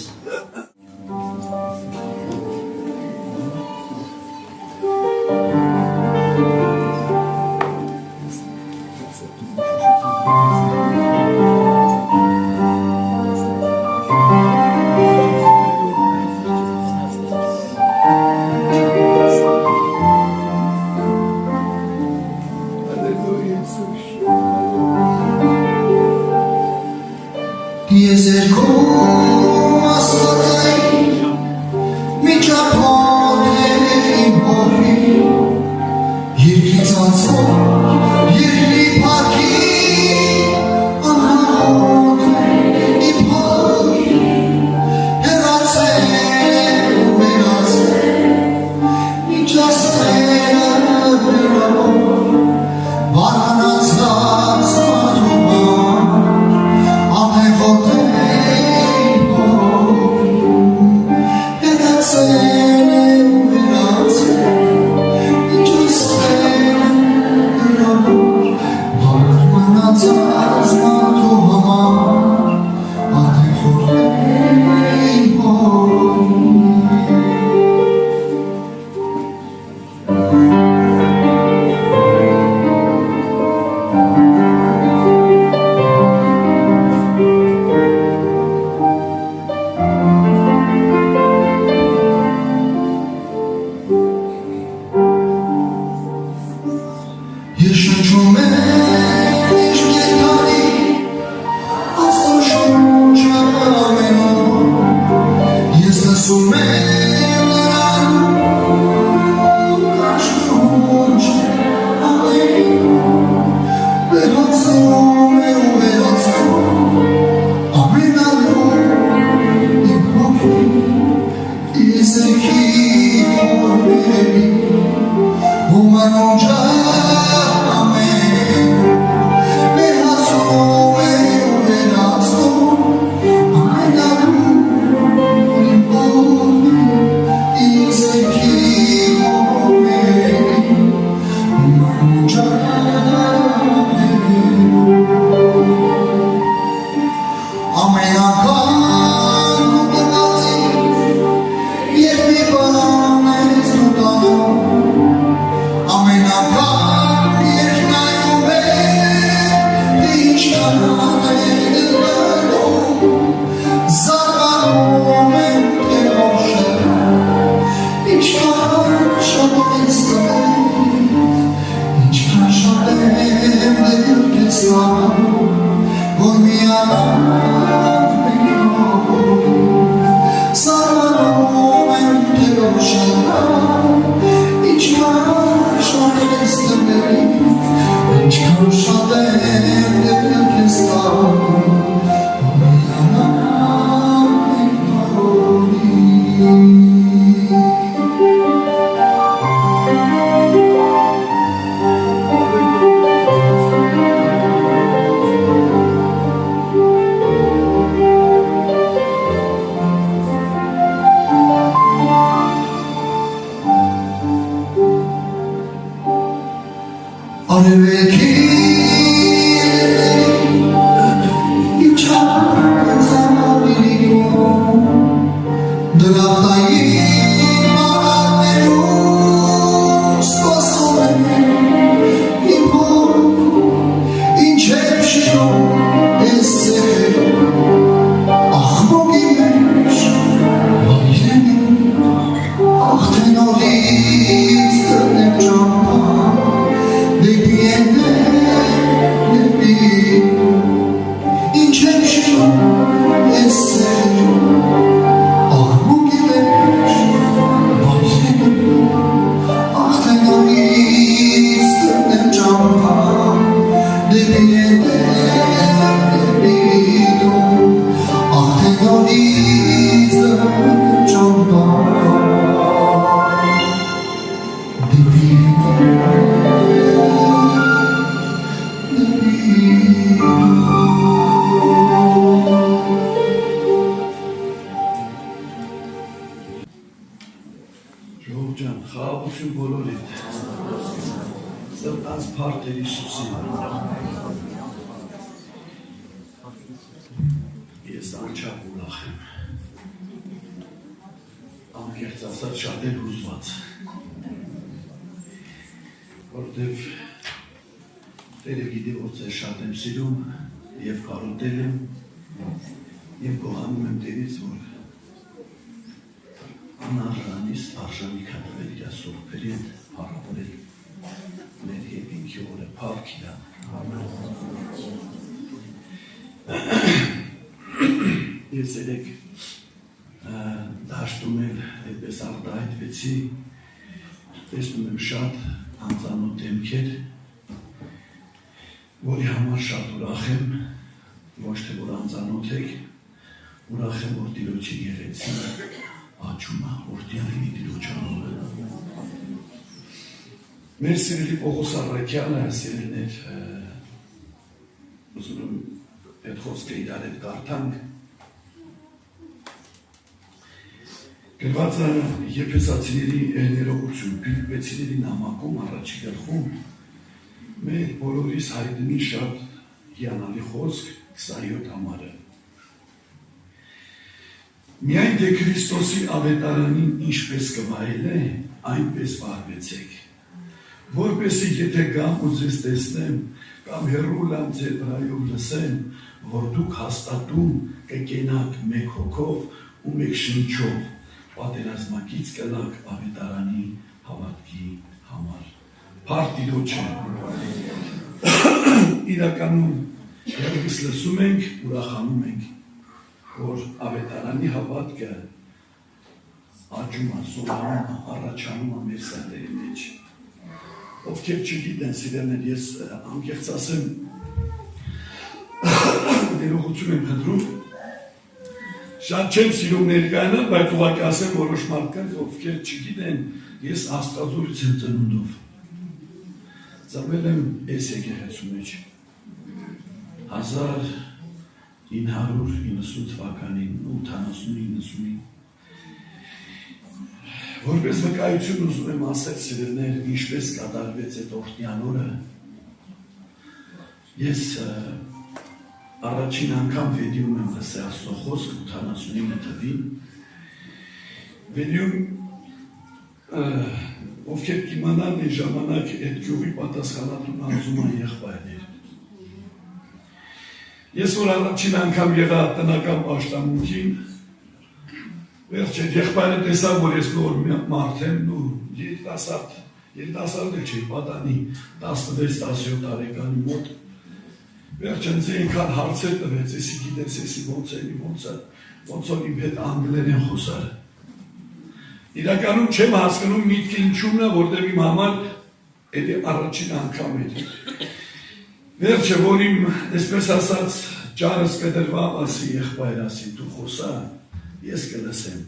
Արևելքի իջան ծանավիրիում դրախտային մարատներում սպասում են իմ հոր ինչ եմ շինում ես ձերում աղմոգի մեջ վայրենի աղթենորից դրնեմ ճամպա դեպի դեպի ինչ եմ շինում ես ձերում աղմոգի մեջ վայրենի աղթենորից դրնեմ ճամպա դեպի դեպի աղթենորից դրնեմ ճամպա Ժողով ջան, խաղաղություն բոլորիդ, ծրտած փարթեր Հիսուսի, ես անչափ ուրախ եմ, անկեղծ ասած շատ էլ հուզված, որտև Տերը գիտի, որ ձեզ շատ եմ սիրում և կարոտել եմ և գոհանում եմ Տերից, որ անարժանից արժանի կատվել իր սուրբերի հետ հարավորել մեր երկինքի օրը փառք իրան։ Ես երեք դաշտում էլ այդպես արտահայտվեցի, տեսնում եմ շատ անծանոթ դեմքեր, որի համար շատ ուրախ եմ, ոչ թե որ անծանոթ եք, ուրախ եմ, որ Տիրոջի եղեցին աչումա, որ դիանինի Տիրոջանովը։ Մեր սիրելի Պողոս Առաքյանը, սիրելիներ, ուզում եմ այդ խոսքը իրար հետ կարդանք, գրված է Եփեսացիների ներողություն, Փիլիպպեցիների նամակում առաջի գլխում մեր բոլորիս հայտնի շատ հիանալի խոսք 27 համարը։ Միայն թե Քրիստոսի ավետարանին ինչպես կվայել է, այնպես վարվեցեք, որպեսզի եթե գամ ու ձեզ տեսնեմ, կամ հեռու լամ ձեր վրայով լսեմ, որ դուք հաստատում կկենաք մեկ հոգով ու մեկ շնչով, պատերազմակից կլաք ավետարանի հավատքի համար։ Փառք Տիրոջը։ Իրականում երբես լսում ենք, ուրախանում ենք, որ ավետարանի հավատքը աճում է, զորանում է, առաջանում է մեր սրտերի մեջ։ Ովքեր չգիտեն, սիրելիներ, ես անկեղծ ասեմ, ներողություն եմ խնդրում, շատ չեմ սիրում ներկայանալ, բայց ուղղակի ասեմ որոշ մարդկանց, ովքեր չգիտեն, ես Աստվածորից եմ ծնունդով։ Ծնվել եմ այս եկեղեցու մեջ 1990 թվականին, 80-90-ին։ Որպես վկայություն ուզում եմ ասել, սիրելիներ, ինչպես կատարվեց այդ օրհնյալ օրը։ Ես առաջին անգամ վեդիում եմ լսել Աստծո խոսքը 89 թվականին։ Վեդիում ովքեր կիմանան այն ժամանակ այդ գյուղի պատասխանատուն անձուման եղբայրներ։ Ես որ առաջին անգամ եղա տնական պաշտամունքին, վերջ այդ եղբայրը տեսավ, որ ես նոր մարդ եմ ու երիտասարդ չէի, պատանի 16-17 տարեկանի մոտ, վերջ ինձ այնքան հարցեր տվեց, եսի գիտես, եսի ոնց որ իմ հետ անգլերեն խոսար։ Իրականում չեմ հասկանում միտքը ինչումն է, որտեղ իմ համար էդի առաջին անգամ էր։ Վերջը, որ իմ, այսպես ասած, ճարս կդրվավ, ասի, եղբայր ասի, դու խոսա, ես կլսեմ։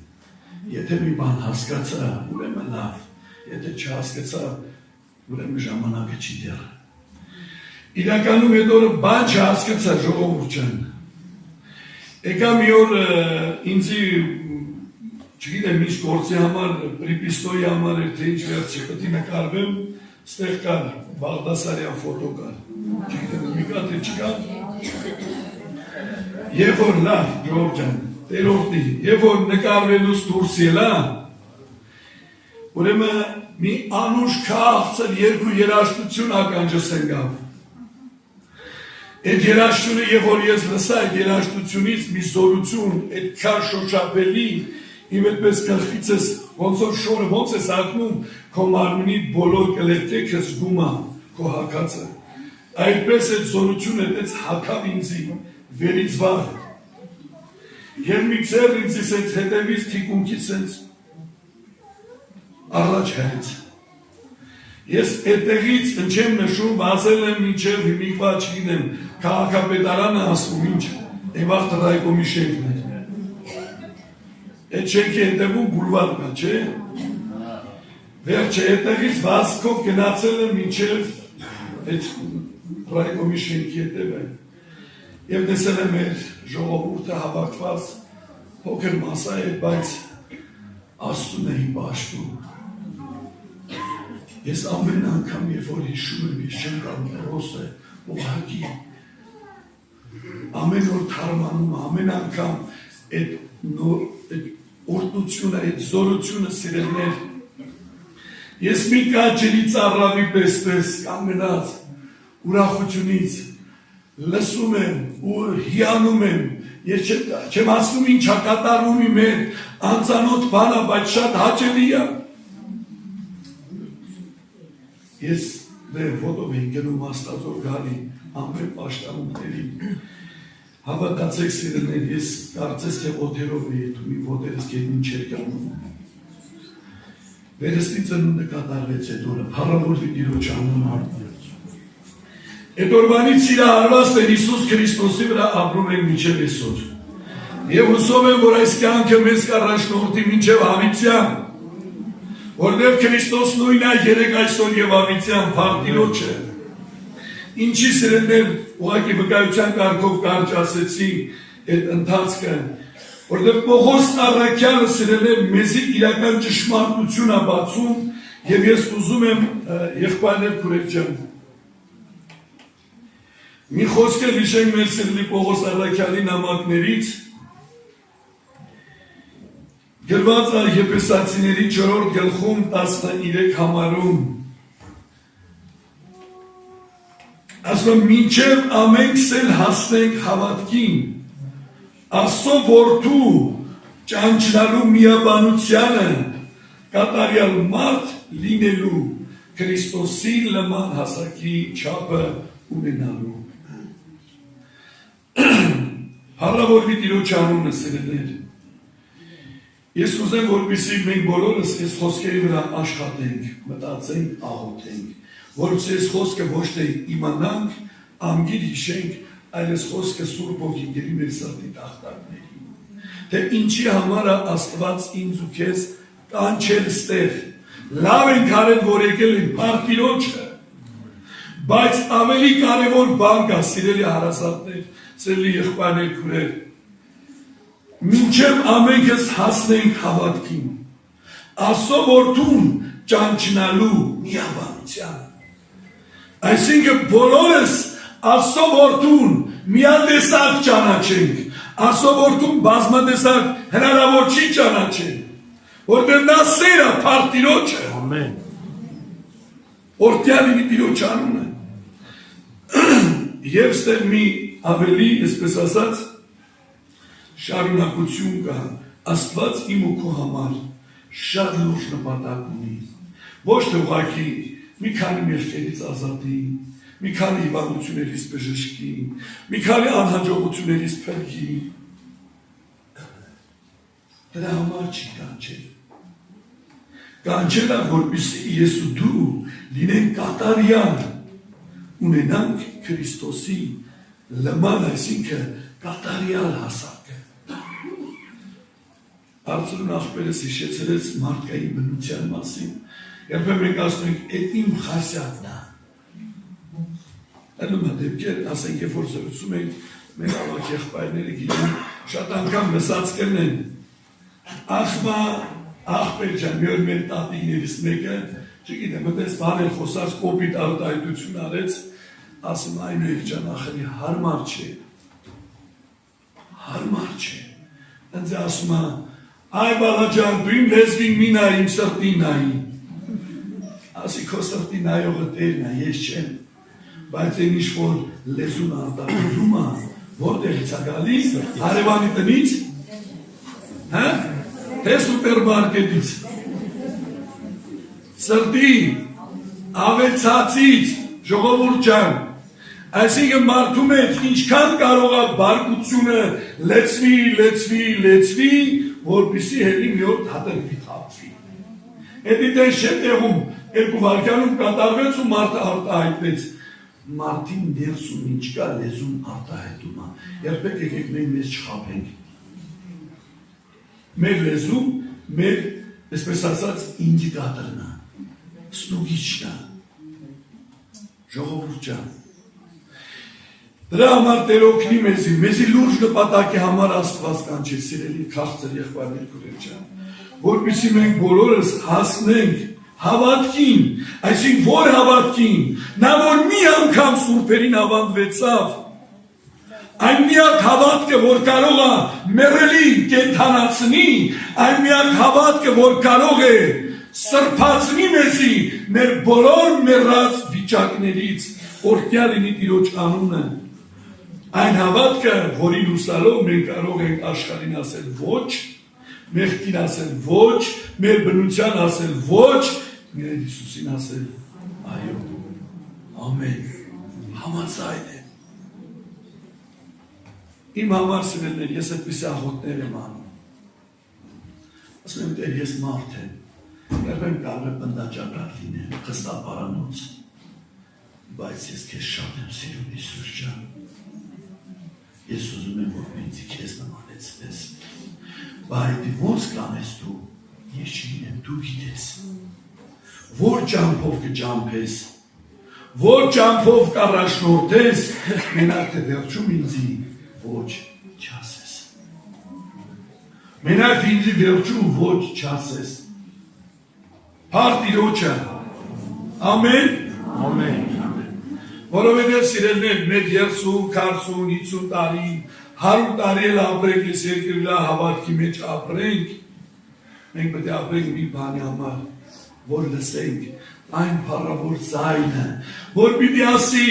Եթե մի բան հասկացա, ուրեմն լավ, եթե չհասկացա, ուրեմն ժամանակը չի դեռ։ Իրականում այդ օրը բան չհասկացա, ժողովուրդ ջան։ Եկա մի օր ինձի չգիտեմ ինչ գործի համար, պրիպիստոյի համար էր, թե ինչ վերջի պետք է նկարվեմ, Ստեղ կար Բաղդասարյան ֆոտո կար։ Չգիտեմ, մի կա թե չկա։ Երբ որ լավ, Ժողովուրդ ջան, տերորդի, երբ որ նկարվելուց դուրս ելա, ուրեմն մի անուշ քաղցր երկու երաժշտություն ականջս ընկավ։ Այդ երաժշտությունը, երբ որ ես լսա այդ երաժշտությունից մի զորություն, այդ քար շոշափելի, իմ այդպես գլխիցս ոնց որ շորը ոնց ես ակնում, քո մարմնի բոլոր կլետեքը զգում է քո հակածը։ Այդպես այդ զորությունը այդպես հակավ ինձի վերից վար։ Եվ մի ծեր ինձ այդ հետևից թիկունքից ինձ առաջ հենց։ Ես այդտեղից ընչեմ նշում, ասել եմ մինչև հիմիկվա չգիտեմ, քաղաքապետարանը ասում ինչ, այվաղ ռայկոմի շենքն է։ Այդ շենքի հետևում բուլվար կա, չէ։ Վերջը այդտեղից վազքով գնացել եմ մինչև այդ ռայկոմի շենքի հետևը։ Եվ տեսել եմ այդ ժողովուրդը հավաքված փոքր մասա է, բայց Աստծուն էի պաշտում։ Ես ամեն անգամ, երբ որ հիշում եմ, ես չեմ կարող ռոսը, ուղղակի ամեն օր թարմանում, ամեն անգամ այդ օրդությունը, այդ զորությունը սիրելներ։ Ես մի կաճերի ծառավի պես կանգնած ուրախությունից լսում եմ ու հիանում եմ, ես չեմ ասում ինչա կատարում իմ հետ անծանոթ բան է, բայց շատ հաճելի է։ Ես ֆոտով եմ գնում Աստծո գալի ամեն պաշտամունքների հավատացեք սիրելիներ, ես կարծես թե օդերով էի եթում, իմ ոտերս գետնին չէր կանում։ Վերստի ծնունդը կատարվեց այդ օրը, փառավորվի Տիրոջ անունը։ Այդ օրվանից սիրահարված Տեր Հիսուս Քրիստոսի վրա ապրում ենք մինչև այսօր։ Եվ հուսով եմ, որ այս կյանքը մեզ կառաջնորդի մինչև հավիտյան, որտեղ Քրիստոս նույնն է երեք այսօր եւ հավիտյան Տիրոջը։ Ինչի սիրելիներ, ուղղակի վկայության կարգով կարճ ասեցի այդ ընթացքը, որտեղ Պողոս առաքյալը սիրելիներ մեզի իրական ճշմարտություն է բացում եւ ես ուզում եմ եղբայրներ քուրեք ջան մի խոսք հիշենք մեր սիրելի Պողոս առաքյալի նամակներից գրված է Եփեսացիների 4-րդ գլխում 13 համարում ասում մինչև ամենքս էլ հասնենք հավատքին, Աստծո որդու ճանչնալու միաբանությանը, կատարյալ մարդ լինելու, Քրիստոսի նման հասակի չափը ունենալու։ Փառավորվի Տիրոջ անունը սիրելիներ։ Ես ուզեմ, որպեսզի մենք բոլորս այս խոսքերի վրա աշխատենք, մտածենք, աղոթենք, որպեսզի այս խոսքը ոչ թե իմանանք, անգիր հիշենք, այլ այս խոսքը Սուրբ Հոգին գերի մեր սրտի տախտակներին։ Թե ինչի համար է Աստված ինձ ու քեզ կանչել ստեղ։ Լավ ենք արել, որ եկել ենք Տիրոջը, բայց ավելի կարևոր բան կա, սիրելի հարազատներ, սիրելի եղբայրներ, քուրեր, մինչև ամենքս հասնենք հավատքին, Աստծո որդուն ճանչնալու միաբանությանը։ Այսինքն բոլորս Աստծո որդուն միատեսակ ճանաչենք, Աստծո որդուն բազմատեսակ հնարավոր չի ճանաչել, որտեղ նա սեր է Տիրոջը։ Ամեն։ Օրդյալի մի Տիրոջ անունը։ Եվ ստեղ մի ավելի, այսպես ասած, շարունակություն կա, Աստված իմ ու քո համար շատ լուրջ նպատակ ունի, ոչ թե ուղղակի մի քանի մեղքերից ազատի, մի քանի հիվանդություններից բժշկի, մի քանի անհաջողություններից փրկի, դրա համար չի կանչել, կանչել է, որպեսզի ես ու դու լինենք կատարյալ, ունենանք Քրիստոսի նման, այսինքն կատարյալ հասակը։ Արծրուն աղբերս հիշեցրեց մարդկային բնության մասին, երբեմն մենք ասում ենք, այդ իմ խասյատն է։ Այլում է դեպքեր, ասենք, երբ որ զրուցում ենք, մեր ավակ եղբայրները գիտեն, շատ անգամ լսած կլինեն, աղբեր ջան, մի օր մեր տատիկներից մեկը Չգիտեմ, մտես բաներ խոսած կոպիտ արտահայտություն արեց, ասում այն երջան ախրի հարմար չէ։ Հարմար չէ։ Ընձ ասում է, այ բաղաջան, դու իմ լեզվին մի նայի, իմ սրտին նայի։ Ասի քո սրտի նայողը Տերն է, ես չեմ։ Բայց այն ինչ որ լեզուն արտահայտում է, որտեղից է գալիս, հարևանի տնից, հա՞, թե սուպերմարկետից։ Սրտի ավելցածից, ժողովուրդ ջան, այսինքն մարդու մեջ ինչքան կարող է բարկությունը լեցվի, որպեսզի հելի մի օր դատարկվի թափվի։ Էդի դեն շետեղում երկու վայրկյանում կատարվեց ու մարդը արտահայտվեց։ Մարդին ներսում ինչ կա լեզուն արտահայտում է։ Երբեք եկեք մենք մեզ չխաբենք։ Մեր լեզուն, մեր, այսպես ասած, ինդիկատորն է, ստուգիչն է։ Ժողովուրդ ջան։ Դրա համար Տեր օգնի մեզի լուրջ նպատակի համար Աստված կանչի, սիրելի քաղցր եղբայրներ քույրեր ջան, որպեսզի մենք բոլորս հասնենք հավատքին, այսինքն որ հավատքին, նա որ մի անգամ սուրբերին ավանդվեցավ, այն միակ հավատքը, որ կարող է մեռելի կենդանացնի, այն միակ հավատքը, որ կարող է սրբացնի մեզի մեր բոլոր մեռած վիճակներից, օրհնյալ լինի Տիրոջ անունը, այն հավատքը, որին ուսալով մենք կարող ենք աշխարհին ասել ոչ, մեղքին ասել ոչ, մեր բնության ասել ոչ, մեր Հիսուսին ասել այո, ամեն, համաձայն է։ Իմ համար սիրելիներ, ես այդպիսի աղոթներ եմ անում։ Ասում եմ, Տեր, ես մարդ եմ, երբեմն կարող է բնդաճակատ լինել, խստապարանոց, բայց ես քեզ շատ եմ սիրում, Հիսուս ջան։ Ես ուզում եմ, որ ինձ քեզ նմանեցնես, բայց ոնց կանես դու, ես չգիտեմ, դու գիտես, որ ջամփով կջամփես, որ ջամփով կառաջնորդես, մենակ թե վերջում ինձի ոչ չասես, մենակ ինձի վերջում ոչ չասես, փառք Տիրոջը, ամեն, ամեն, որովհետև սիրելիներ, մեր 30, 40, 50 տարի, 100 տարի էլ ապրենք, ես երկրի վրա հավատքի մեջ ապրենք, մենք պետք է ապրենք մի բանի համար, որ լսենք այն փառավոր ձայնը, որ պիտի ասի,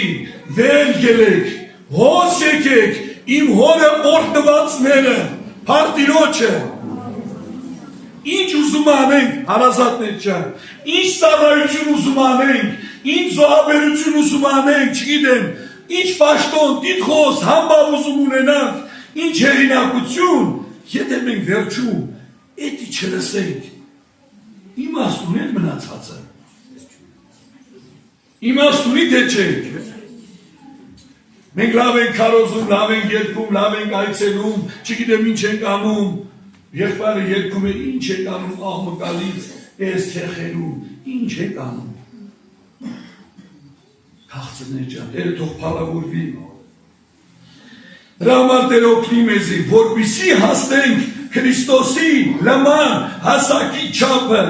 վեր ելեք, հոս եկեք, իմ հորը օրհնվածները, փառք Տիրոջը, ինչ ուզում անենք, հարազատներ ջան, ինչ ծառայություն ուզում անենք, ինչ զոհաբերություն ուզում անենք, չգիտեմ, ինչ պաշտոն, տիտղոս, համբավ ուզում ունենանք, ինչ հեղինակություն, եթե մենք վերջում էդի չլսենք, իմաստուն է մնացածը, իմաստունի թե չենք, մենք լավ ենք քարոզում, լավ ենք երգում, լավ ենք այցելում, չգիտեմ ինչ ենք անում, եղբայրը երգում է ինչ ենք անում աղմկալից, այս թեխերում, ինչ ենք անում, քաղցրներ ջան, Տերը թող փառավորվի։ Դրա համար Տերը օգնի մեզի, որպեսզի հասնենք Քրիստոսի նման հասակի չափը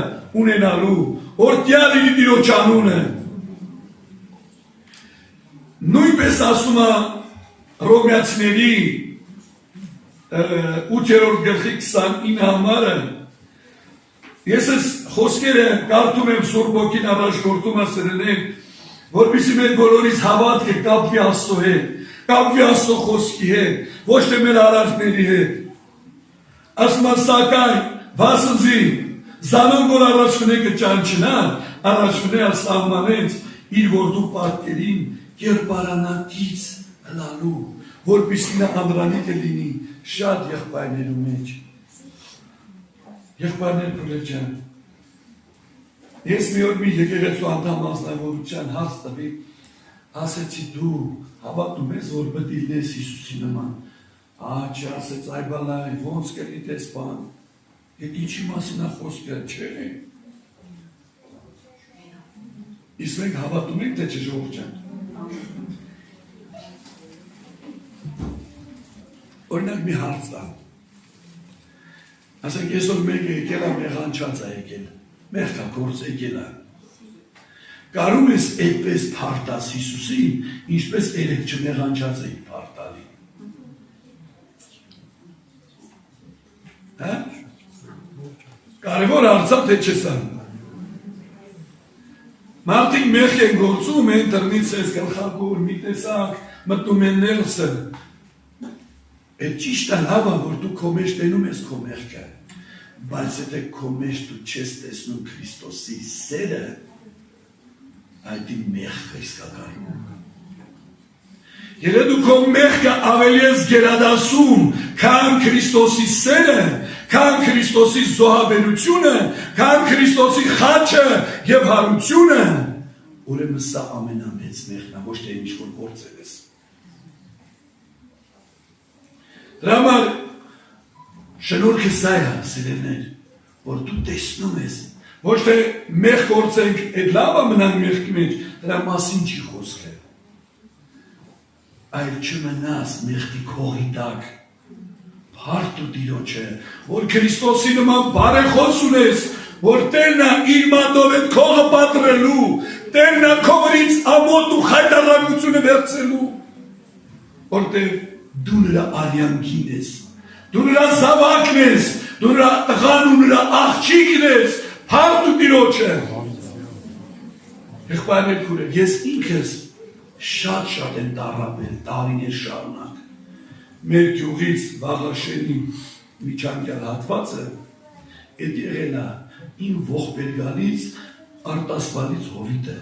ունենալու, օրհնյալ լինի Տիրոջ անունը։ Նույնպես ասում է Հռոմեացիների 8-րդ գլխի 29 համարը, ես այս խոսքերը կարդում եմ Սուրբ Հոգին առաջնորդում է սրելեն, որպեսզի մեր բոլորիս հավատքը կապվի Աստծո հետ, կապվի Աստծո խոսքի հետ, ոչ թե մեր արարքների հետ։ Ասում է սակայն վասնզի զանոն որ առաջվնե կճանչնան, առաջվնե սահմանեց իր որդու պարտքերին կերպարանատից հնալու, որպեսզի նա անդրանիկ լինի շատ եղբայրներու մեջ։ Եղբայրներ քույրեր ջան, ես մի օր մի եկեղեցու անդամ անձնավորության հարց տվի, ասեցի դու հավատում ես, որ պետք է լինես Հիսուսի նման, չասեց այ բալայ, ոնց կլիտես բան, ետ ինչի մասին է խոսքը, չէ։ Իսկ մենք հավատում ենք, թե չէ ժողովուրդ ջան։ Օրինակ մի հարց տա։ Ասենք այսօր մեկը եկել է մեղանչած է եկել, մեղքա գործ եկել է։ Կարում ես այդպես փարտաս Հիսուսին, ինչպես երեք չմեղանջած էի փարտալի։ Հա? Կարևոր հարցա թե չես անում։ Մարդիկ մեղք են գործում, են տրնից ես գլխակոր, մի տեսակ, մտնում են ներսը։ Այդ ճիշտ է լավա, որ դու քո մեջ տենում ես քո մեղքը, բայց եթե քո մեջ դու չես տեսնում Քրիստոսի սերը, այդ իմ մեղքը իսկականում։ Եթե դու քո մեղքը ավելի ես գերադասում, քան Քրիստոսի սերը, քան Քրիստոսի զոհաբերությունը, քան Քրիստոսի խաչը եւ հարությունը, ուրեմն սա ամենամեծ մեղքն է, ոչ թե ինչ-որ գործեր ես։ Դրա համար շնորհքը սա է, սիրելիներ, որ դու տեսնում ես, ոչ թե մեղք գործենք, այդ լավը մնանք մեղքի մեջ, դրա մասին չի խոսքը, այլ չմնաս մեղքի քողի տակ, հարդ ու դիրոջը, որ Քրիստոսի նման բարեխոս ունես, որ Տերն է իր մատով այդ քողը պատրելու, Տերն է քո վրից ամոթ ու խայտարակությունը վերցելու, որտեղ դու նրա արյանքին ես, դու նրա զավակն ես, դու նրա տղան ու նրա աղջիկն ես, հարդ ու դիրոջը։ Եղբայրներ քուրեր, ես ինքս շատ եմ տառապել տարիներ շարունակ։ Մեր գյուղից Վաղաշենի միջանկյալ հատվածը այդ եղել է իմ ողբերգանից արտասվանից հովիտը։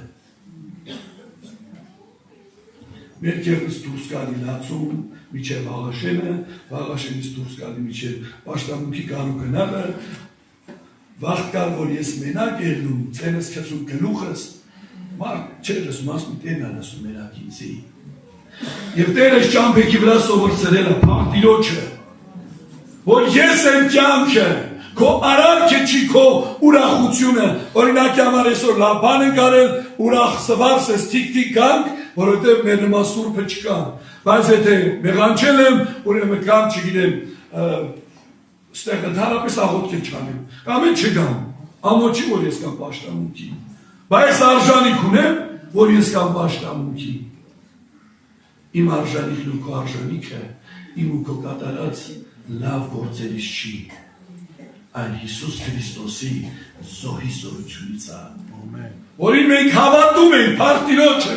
Մեր գյուղից դուրս գալի լացում միջև Վաղաշենը, Վաղաշենից դուրս գալի միջև Պաշտամունքի կանու գնալը, վաղ կար, որ ես մենակ ելնում, ծենս քեցում գլուխս, մարդ չէր լսում, ասում տերն է լսում մերակինցի։ Եվ Տերս ճամփեքի վրա սովորցրել է փարտիրոջը, որ ես եմ ճամփը, քո արարքը չի քո ուրախությունը, օրինակ համար այսօր լավ բան ենք արել, ուրախ սվարս ես թիկ-թիկ գանք, որովհետև մեր նման սուրբը չկա, բայց եթե մեղանչել եմ, ուրեմն կամ չգիտեմ, ստեղ ընդհանրապես աղոթք չանեմ, կամ էլ չգամ, ամոչի, որ ես կամ պաշտամունքի, բայց արժանիք ունեմ, որ ես կամ պաշտամունքի։ Իմ արժանիքն ու քո արժանիքը իմ ու քո կատարած լավ գործերից չի, այլ Հիսուս Քրիստոսի զոհի զորությունից է։ Որին մենք հավատում ենք Փարտիրոջը,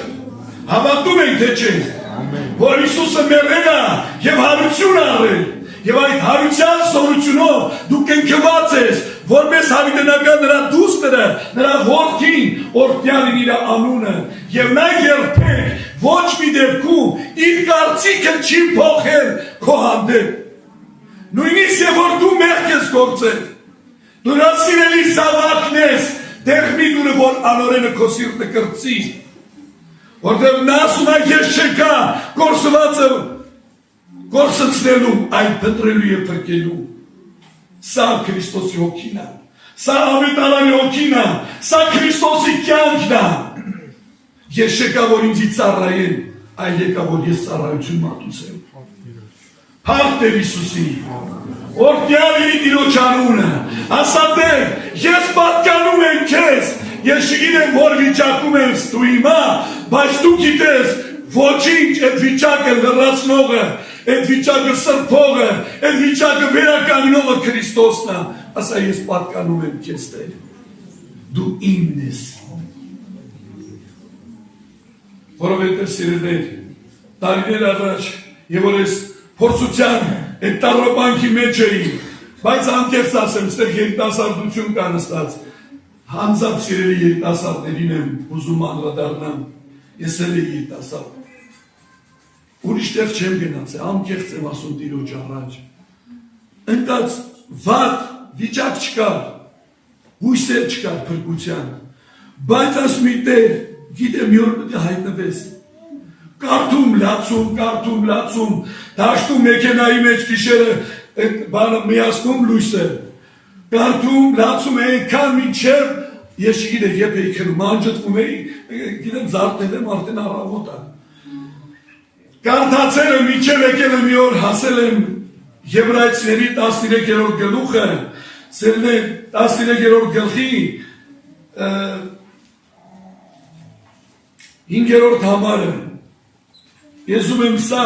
հավատում ենք թե չէ, որ Հիսուսը մեռել է եւ հարություն առել, եւ այդ հարության զորությունով դու կենքված ես, որպես հավիտենական նրա դուստերը, նրա որդին, օրհնյալին իր անունը, եւ նա երբեք ոչ մի դեպքում իր կարծիքը չի փոխել քո հանդեպ։ Նույնիսկ եւ որ դու մեղք ես գործել, դու նա սիրելի զավակն ես, դեղ մի դուրը որ անորենը քո սիրտը կրծի, որտեղ նա ասում է ես չկա գործվածը գործընծնելու, այդ փնտրելու եւ փրկելու։ Սա Քրիստոսի հոգին է, սա ավետարանի հոգին է, սա Քրիստոսի կյանքն է։ Ես չեկա որ ինձ ծառայեն, այլ եկա որ ես ծառայություն մատուցեմ։ Փառք Տեր Հիսուսի, օրհնյալի Տիրոջ անունը, ասա Տեր, ես պատկանում եմ քեզ, ես չգիտեմ որ վիճակում եմ ստու հիմա, բայց դու գիտես ոչինչ այդ վիճակը լրացնողը, այդ վիճակը սրբողը, այդ վիճակը վերականգնողը Քրիստոսն է, ասա ես պատկանում եմ քեզ Տեր, դու իմն ես։ Որովհետև սիրելիներ, տարիներ առաջ եւ որ ես փորձության այդ տարապանքի մեջ էի, բայց անկեղծ ասեմ, ստեղ երիտասարդություն կա նստած, հանձամբ սիրելի երիտասարդներին եմ ուզում անդրադառնամ, ես էլ եմ երիտասարդ, ուրիշ տեղ չեմ գնացել, անկեղծ եմ ասում Տիրոջ առաջ, ընկած վատ վիճակ չկար, հույսեր չկար փրկության, բայց ասում եմ Տեր, գիտեմ մի օր պետք է հայտնվես, կարդում, լացում, դաշտում մեքենայի մեջ գիշերը բանը միացնում լույսը, կարդում, լացում այնքան մինչև ես չգիտեմ երբ էի քնում, անջտվում էի, գիտեմ զարդել եմ արդեն առավոտ է։ Կարդացել եմ մինչև եկել եմ մի օր հասել եմ Եբրայեցիների 13-րդ գլուխը, սերներ 13-րդ գլխի 5-րդ համարը ես ուզում եմ սա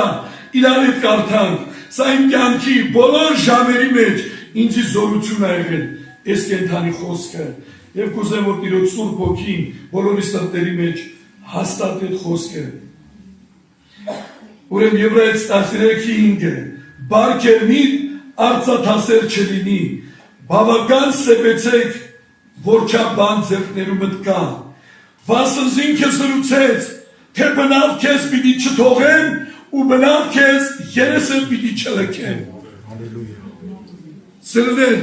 իրար հետ կարդանք, սա իմ կյանքի բոլոր ժամերի մեջ ինձի զորություն ա եղել այս կենդանի խոսքը եւ կուզեմ որ Տիրոջ Սուրբ Հոգին բոլորի սրտերի մեջ հաստատի այդ խոսքը ուրեմն Եբրայեցի 13:5 բարգերնին արծաթասեր չլինի բավական սեպեցեք որ չաբան ձեռքներու մտկա վասնզին քեզ զրուցեց թե բնավ քեզ պիտի չթողեմ ու բնավ քեզ երեսը պիտի չլքեմ սիրելիներ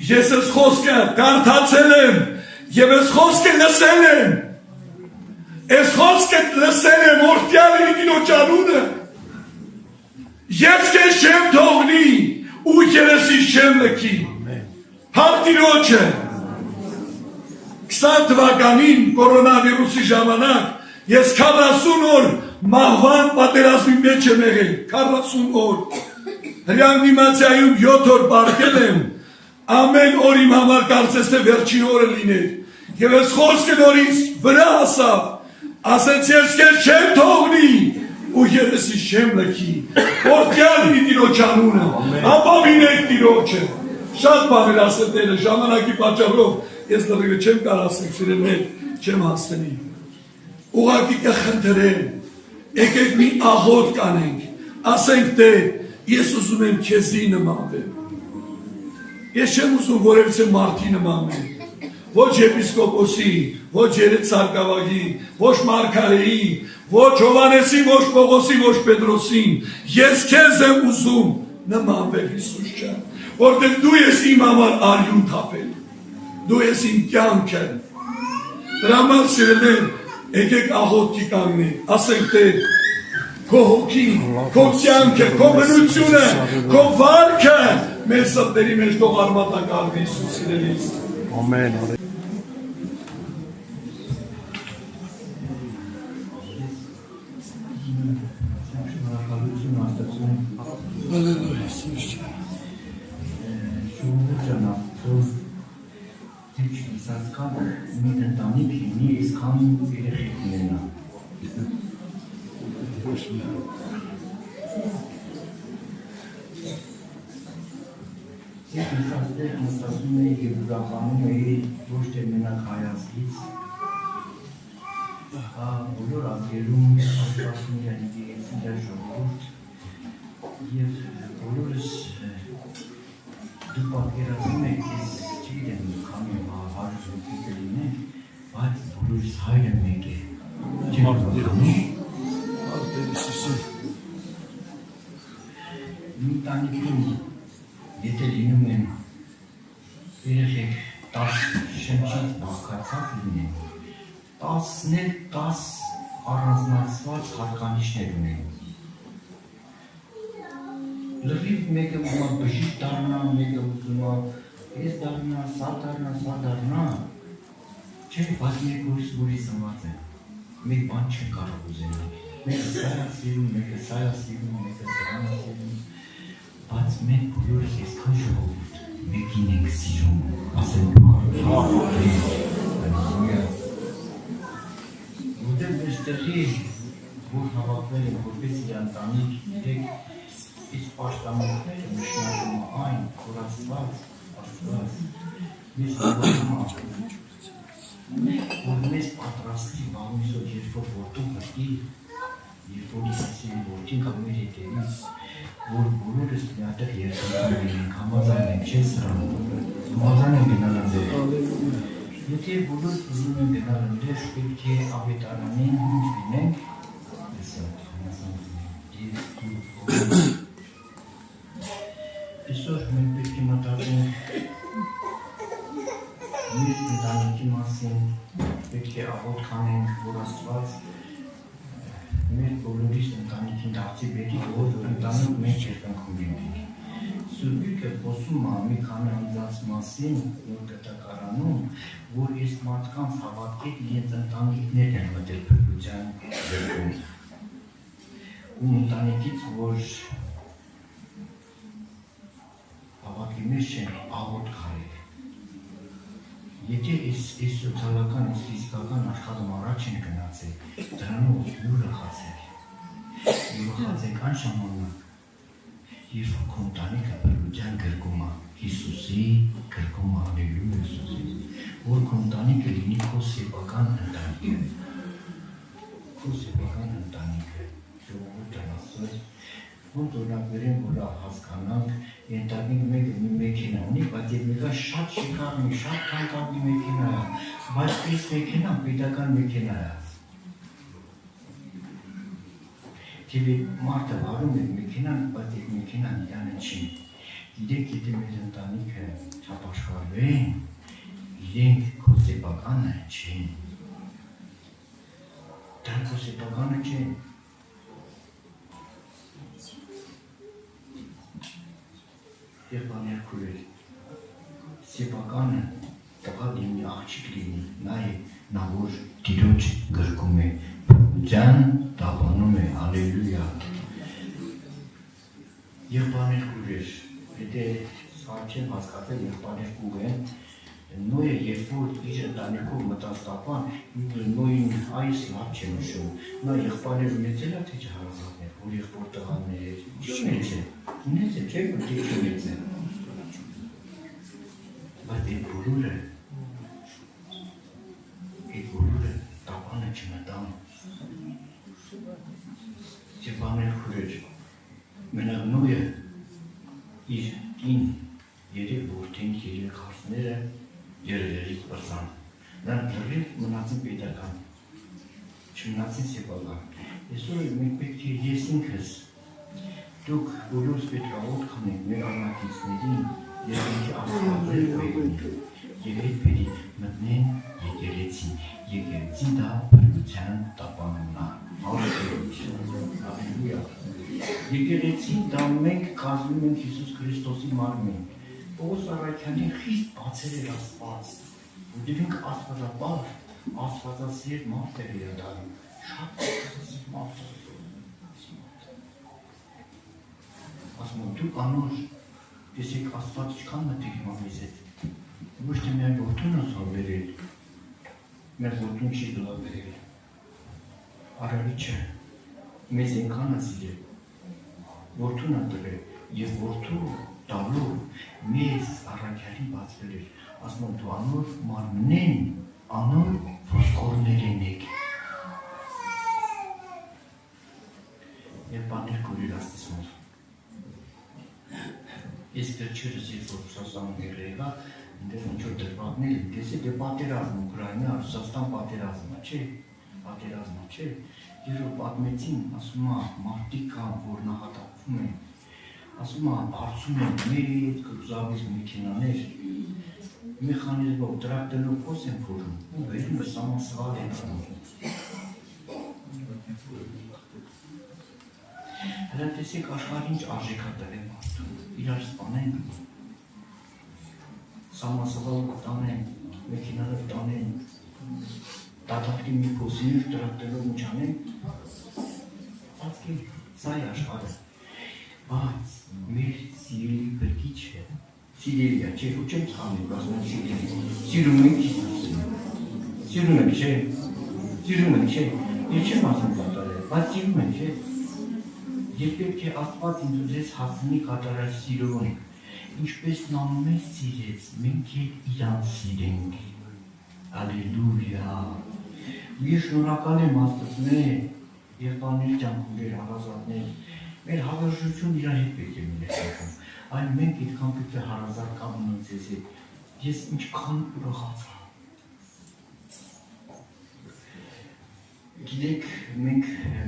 ես այս խոսքը կարդացել եմ եւ այս խոսքը լսել եմ այս խոսքը լսել եմ օրտյալ Տիրոջ անունը ես քեզ չեմ թողնի ու երեսի չեմ լքի Տիրոջը 20 թվականին կորոնավիրուսի ժամանակ ես 40 օր մահվան պատերազմի մեջ եմ եղել 40 օր Ռեանիմացիայում 7 օր պարկել եմ ամեն օր իմ համար կարծես թե վերջին օրը լիներ եւ ես խոսքը նորից վրա հասավ ասեց ես քեզ չեմ թողնի ու երեսի չեմ լքի օրտյալ Տիրոջ անունը ապավինեք Տիրոջը շատ բաներ ասել Տերը ժամանակի պատճառով ես լրիվ չեմ կարող ասել սիրելիներ չեմ հասնի ուղղակի կխնդրեմ եկեք մի աղոթք կանենք ասենք Տեր ես ուզում եմ քեզի նմանվեմ ես չեմ ուզում որևիցե մարդի նմանվեմ ոչ եպիսկոպոսի ոչ երեցարկավագի ոչ մարգարեի ոչ Հովանեսի ոչ Պողոսի ոչ Պետրոսին ես քեզ եմ ուզում նմանվել Հիսուս ջան որտեղ դու ես իմ համար արյուն թափել դու ես իմ կյանքը դրա համար սիրելիներ եկեք աղոթքի կանգնենք ասենք Տեր քո հոգին քո կյանքը քո բնությունը քո վարքը մեր սրտերի մեջ թող արմատակալվի Հիսուս սիրելիս ամեն Հալելույա Հիսուս ջան Սասկան մի ընտանիք լինի այսքան երեխեք ունենա։ Ես մստացում էի և ուրախանում էի ոչ թե մենակ հայացքից, բոլոր ազգերում ասպասում են իրենց ժողովուրդ և բոլորս դու պատկերացնում եք ես չգիտեմ քանի հարյուրի կլինեն, բայց բոլորիս հայրը մեկ է։ Մի տանիքում եթե լինում են երեխեք 10 շնչից բաղկացած լինեն, 10-ն էլ 10 առանձնացված հատկանիշներ ունեն։ Լրիվ մեկը ուզում է բժիշկ դառնա, մեկը ուզում է ես դառնա, սա դառնա, չէ, բայց մեկ ուրիշ սնված է, մեկ բան չեն կարող ուզենալ, մեկը սա է սիրում, մեկը սա է սիրում, մեկը սրան է սիրում, բայց մենք բոլորս այսքան ժողովուրդ մեկին ենք սիրում, ասենք որտեղ մեր տեղի որ հավաքվել են որպես իրանտանիք իրեք իսկ պաշտամունքները նշանակում այն, որ Աստված մեզ որ մեզ պատրաստի վաղումիսով երբ որ որդուն հրտի, երբ որ իսասին որդին կամ մեր հետերից, որ բոլորս միատեղ երկրական ենք, համազան ենք, չէ սրան, համազան ենք գնալ ընդեր։ Եթե բոլորս ուզում են գնալ ընդեր, պետք է ավետարանին ինչ լինենք, այսօր մենք պետք է մտածենք մեր ընտանիքի մասին, պետք է աղոթք անենք, որ Աստված մեր բոլորիս ընտանիքին դարձի բերի, որ ընտանիք մենք երկնքում լինենք։ Սուրբ Գիրքը խոսում է մի քանի անձանց մասին, որ կտակարանում, որ այս մարդկանց հավատքեք իրենց ընտանիքներ են մտել փրկության դեպքում։ Ու ընտանիքից, որ հավատքի մեջ չեն աղոթք արեք։ Եթե այս սոցիալական, այս ֆիզիկական աշխարհում առաջ են գնացել, դրանց Եկան ժամանակ, երբ քո ընտանիքը բրության գրկում է Հիսուսի, գրկում է Ալելույա Հիսուսի, որ քո ընտանիքը լինի քո սեփական ընտանիքը, քո սեփական ընտանիքը, ժողովուրդը ասել, ոնց օրինակ վերեն, որ հասկանանք, ենթադրենք մեկը մի մեքենա ունի, բայց եւ մեկը շատ շիկարնի, շատ թանկարդի մեքենա է, բայց այս մեքենան պետական մեքենա է։ Թեպի մարդը վարում է մեքենան, բայց այդ մեքենան իրանը չի։ Գիտեք, եթե մեր ընտանիքը չապաշխարվեն, իրենք քո սեփականը չեն։ Դրանք քո սեփականը չեն։ Եղբայրներ քույրեր, սեփականը տղա լինի, աղջիկ լինի, նա որ Տիրոջ գրկում է, բրության տապանում է, ալելույա։ Եղբայրներ քույրեր, եթե սա չեմ հասկացել, եղբայրներ քույր Նոյը երբ որ իր ընտանիքով մտած տապան, Նոյին այս լավ չեմ նշում, նա եղբայրներ ունեցել է, թե չհարազատներ, որ եղբոր տղաներ, չունեցել, չէ, պետք է չունեցել։ Բայց այդ բոլորը տապանը չմտան։ Եղբայրներ քույրեր, մենակ Նոյը իր կին երեք որդին, երեք հարսները երերից բրծան։ Նրանք լրիվ մնացին պետական, չմնացին սեփական։ Այսօր մենք պետք է ես ինքս, դուք բոլորս պետք է օդ քնենք մեր արնակիցներին, երկնքի աստվածներ բերենք, եւ այդ բերի մտնեն եկեղեցին, եկեղեցին դա բրության տապանումն է։ Հալելույա։ Եկեղեցին դա մենք կազմում ենք Հիսուս Քրիստոսի մարմին։ Պողոս Առաքյանին խիստ բացել էր Աստված, որտեղ ինքը աստվածապար, աստվածասեր մարդ է վերադառնում, շատ աստվածասեր մարդ է։ Ասում եմ, դուք անոր, տեսեք Աստված ինչքան մտիկ հիմա մեզ հետ, ոչ թե միայն որդուն ասալ բերել, մեր որդուն չի դուլա բերել, արարիչը մեզ ենքան է սիրել, որդուն է տվել, և որդու տալու մեզ առաքյալին բացվել էր, ասում եմ դու անոր մարմնեն, անոր ոսկորներեն եք։ Եվ բաներ կորիր աստիսմով։ Ես վերջերս երբ որ Ռուսաստանում եղել այնտեղ ինչ-որ դրվագներ եմ տեսել, դե պատերազմ Ուկրաինա, Ռուսաստան պատերազմը, չէ, երբ որ պատմեցին, ասում է մարդիկ կան, որ նախատակվում են, ասում է բարձում են մեծ կրուզավիզ մեքենաներ, մեխանիզմով տրակտորով փոս են փորում, ու վերում է սամասղալ են անում։ Հələ տեսեք աշխարհի ինչ արժեք է տվել մարդուն, իրար սպանեն, սամասղալ տանեն, մեքենաներ տանեն, դատախտի մի փոսի տրակտորով ինչ անեն, ծածկի, սա է աշխարհը, բայց մեր սիրելի բրկիչը, սիրելի է, չէ, ու չեմ ծխանում, ասում եմ սիրելի, սիրում ենք Հիսուսին, սիրում ենք, չէ, ես չեմ ասում կատարել, բայց սիրում ենք, չէ, Եվ պետք է Աստված ինձ ու ձեզ հասցնի կատարել սիրուն, ինչպես նա մեզ սիրեց, մենք էլ իրան սիրենք, ալելույա, ես շնորհակալ եմ Աստծուն, եղբայրներ ջանքեր, հարազատներ, մեր հավերժություն իր հետ պետք է միլեցակում, այլ մենք այդքան պետք է հարազատ կամ ունենք ձեզ հետ, ես ինչքան ուրախացա։ Գիտեք, մենք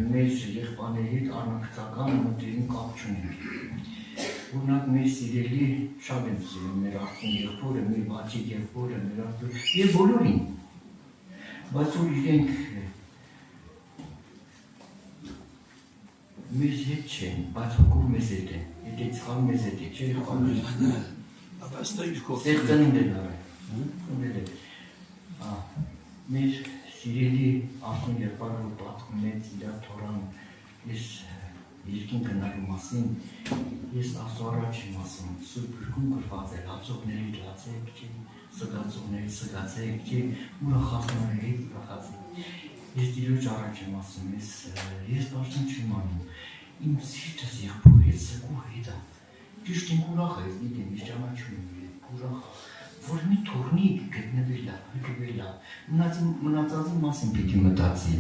մեր եղբայրների հետ առնակցական մտերիմ կապ չունենք։ Օրինակ մեր սիրելի շատ եմ սիրում մեր աղջիկ եղբորը, մեր բացիկ եղբորը, մեր աղջիկ եւ բոլորին։ Բայց որ իրենք մեզ հետ չեն, բայց հոգով մեզ հետ են։ Եթե ցխալ մեզ հետ է, չէ՞ եղբայրներ։ Բայց դա իր կողմից։ Ստեղծանին դեր մեր սիրելի աղջիկ եղբայրը որ պատմում է իր թորան, ես երկին գնալու մասին, ես Աստծո առաջ եմ ասում, Սուրբ գրքում գրված է, լացողների լացեք, չէ, սգացողների սգացեք, չէ, ուրախացողների ուրախացեք։ Ես Տիրոջ առաջ եմ ասում, ես բարձր չեմ անում, Իմ սիրտս եղբոր հետ սգու հետ է։ Ճիշտ եմ ուրախ է, գիտեմ, ես ճանաչում եմ ուրախ, որ մի թորնիկ գտնվել է, մնացածի մասին պիտի մտածի։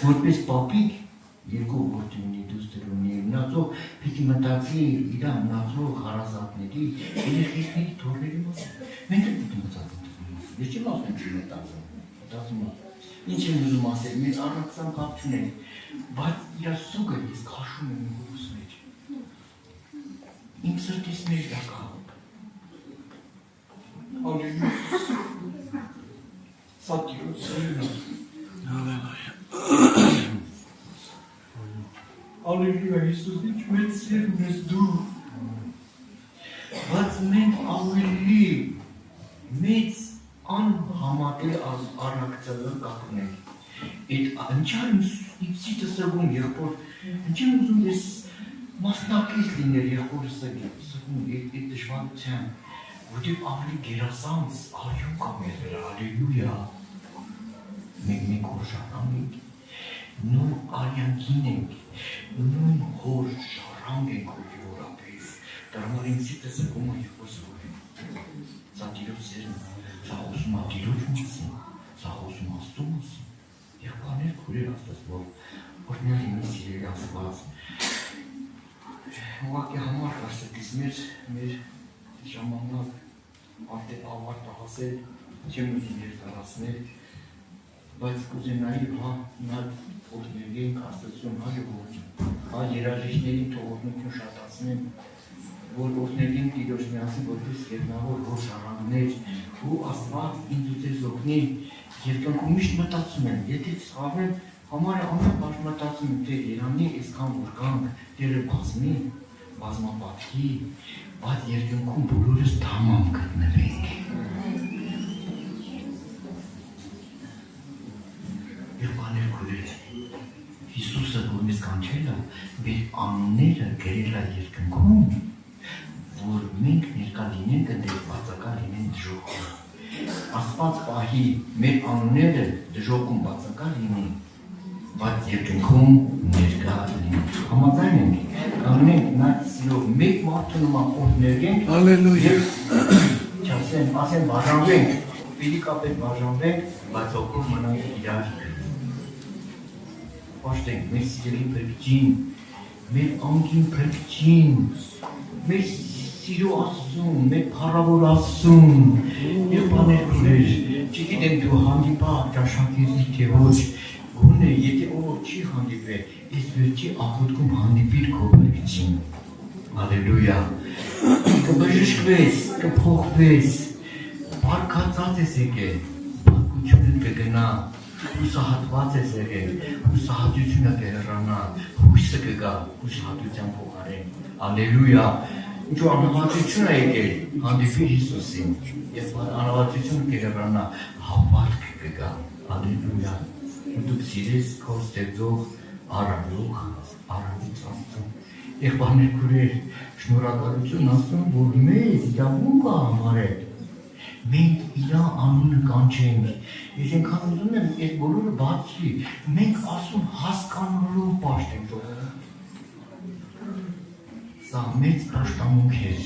Որպես պապիկ, երկու որդի ունի, դուստր ունի, մնացող պիտի մտածի իր մնացող հարազատների, երեխեքների թորների մասին։ Մենք էլ պիտի մտածում մասին, ես չեմ ասում չի մտածում եմ։ Ինչ եմ ուզում ասել, մեր առաքսան կապ չունենք, բայց իր սուգը ես քաշում եմ իմ հոգուս մեջ։ Իմ սրտիս մեջ դա կապ։ Հալելույա։ Սա Տիրոջ սերն է։ Հալելույա, Հիսուս, ինչ մեծ սերն ես դու։ Բայց մենք ավելի մեծ անհամատել առաքծալը կապ ունենք։ Այդ ինչա իմ սիրտը սրվում եղբոր, ինչա ուզում ես մասնակից լինել եղբորը սրվում այդ դժվարության, որտեղ ավելի գերազանց արյուն կա մեր վրա, հալելույա։ Մենք հոր շարան ենք, նույն արյանքին ենք, նույն հոր շարան ենք հորապես, դրա համար իմ սիրտը սրվում է եղբոր սրվում։ Սա Տիրոջ սերն է, սա խոսում է Տիրոջ մասին, սա խոսում է Աստծո մասին։ Եղբայրներ քուրեր Աստված, որ նա լինի սիրելի Աստված։ Ուղղակի համար կարծես մեր ժամանակ արդեն ավարտ հասել, չեմ ուզում երկարացնել, բայց կուզենայի նա օրհներգեն Աստծուն հաջողություն, երաժիշտներին թող օրհնություն շատացնեմ, որ օրհներգեն Տիրոջ միասին որպես երկնավոր հոր շարաններ ու Աստված ինձ ու ձեզ օգնի երկնքում միշտ մտածում եմ, եթե ցավեմ համարը ամենապաշտ մտածում եմ, թե Երանի այսքան որ կանք Տերը բազմի, բազմապատկի, բայց երկնքում բոլորս թամամ գտնվենք։ Եղբայրներ քուրեր, Հիսուսը որ մեզ կանչել է, մեր անունները գրել է երկնքում, որ մենք ներկա լինենք դեր բացակա լինեն դժոխքում։ Աստված պահի մեր անունները դժոխքում բացակա լինեն, բայց երկնքում ներկա լինեն։ Համաձայն ենք, կանգնենք նա սիրով մեկ մարդու նման օրհներգենք, Հալելույա։ ասեն բաժանվենք, ֆիզիկապես բաժանվենք, բայց օգնում մնանք իրար։ Պաշտենք մեր սիրելի փրկչին, մեր անկին փրկչին, մեր սիրո Աստծուն, մեր փառավոր Աստծուն, եղբայրներ քուրեր, չգիտեմ դու հանդիպա ճաշակեցի թե ոչ, գոնե եթե ով չի հանդիպել, այս վերջի աղոթքում հանդիպիր քո փրկչին։ Հալելույա։ Կբժշկվես, կփոխվես, բարգացած ես եկել, բարգությունն կգնա, հուսահատված ես եղել, հուսահատությունը կհեռանա, հույսը կգա, հուսահատության փոխարեն։ Հալելույա։ Ինչու անհավատություն է եկել, հանդիպիր Հիսուսին, եւ անհավատությունը կհեռանա, հավատք կգա։ Հալելույա։ Դու սիրես քո ստեղծող արարող Աստծուն։ Եղբայրներ քուրեր, շնորհակալություն Աստծուն, որ մեզ իրավունք է համարել։ Մենք իր անունը կանչենք, ես այնքան ուզում եմ այդ բոլորը բացի, մենք Աստծուն հասկանալու պաշտենք ժողովուրդ։ Սա մեծ պաշտամունք էր,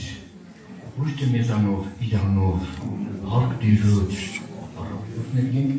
ոչ թե մեզանով, իրանով, հարկ Տիրոջ, առավոտներ ենք,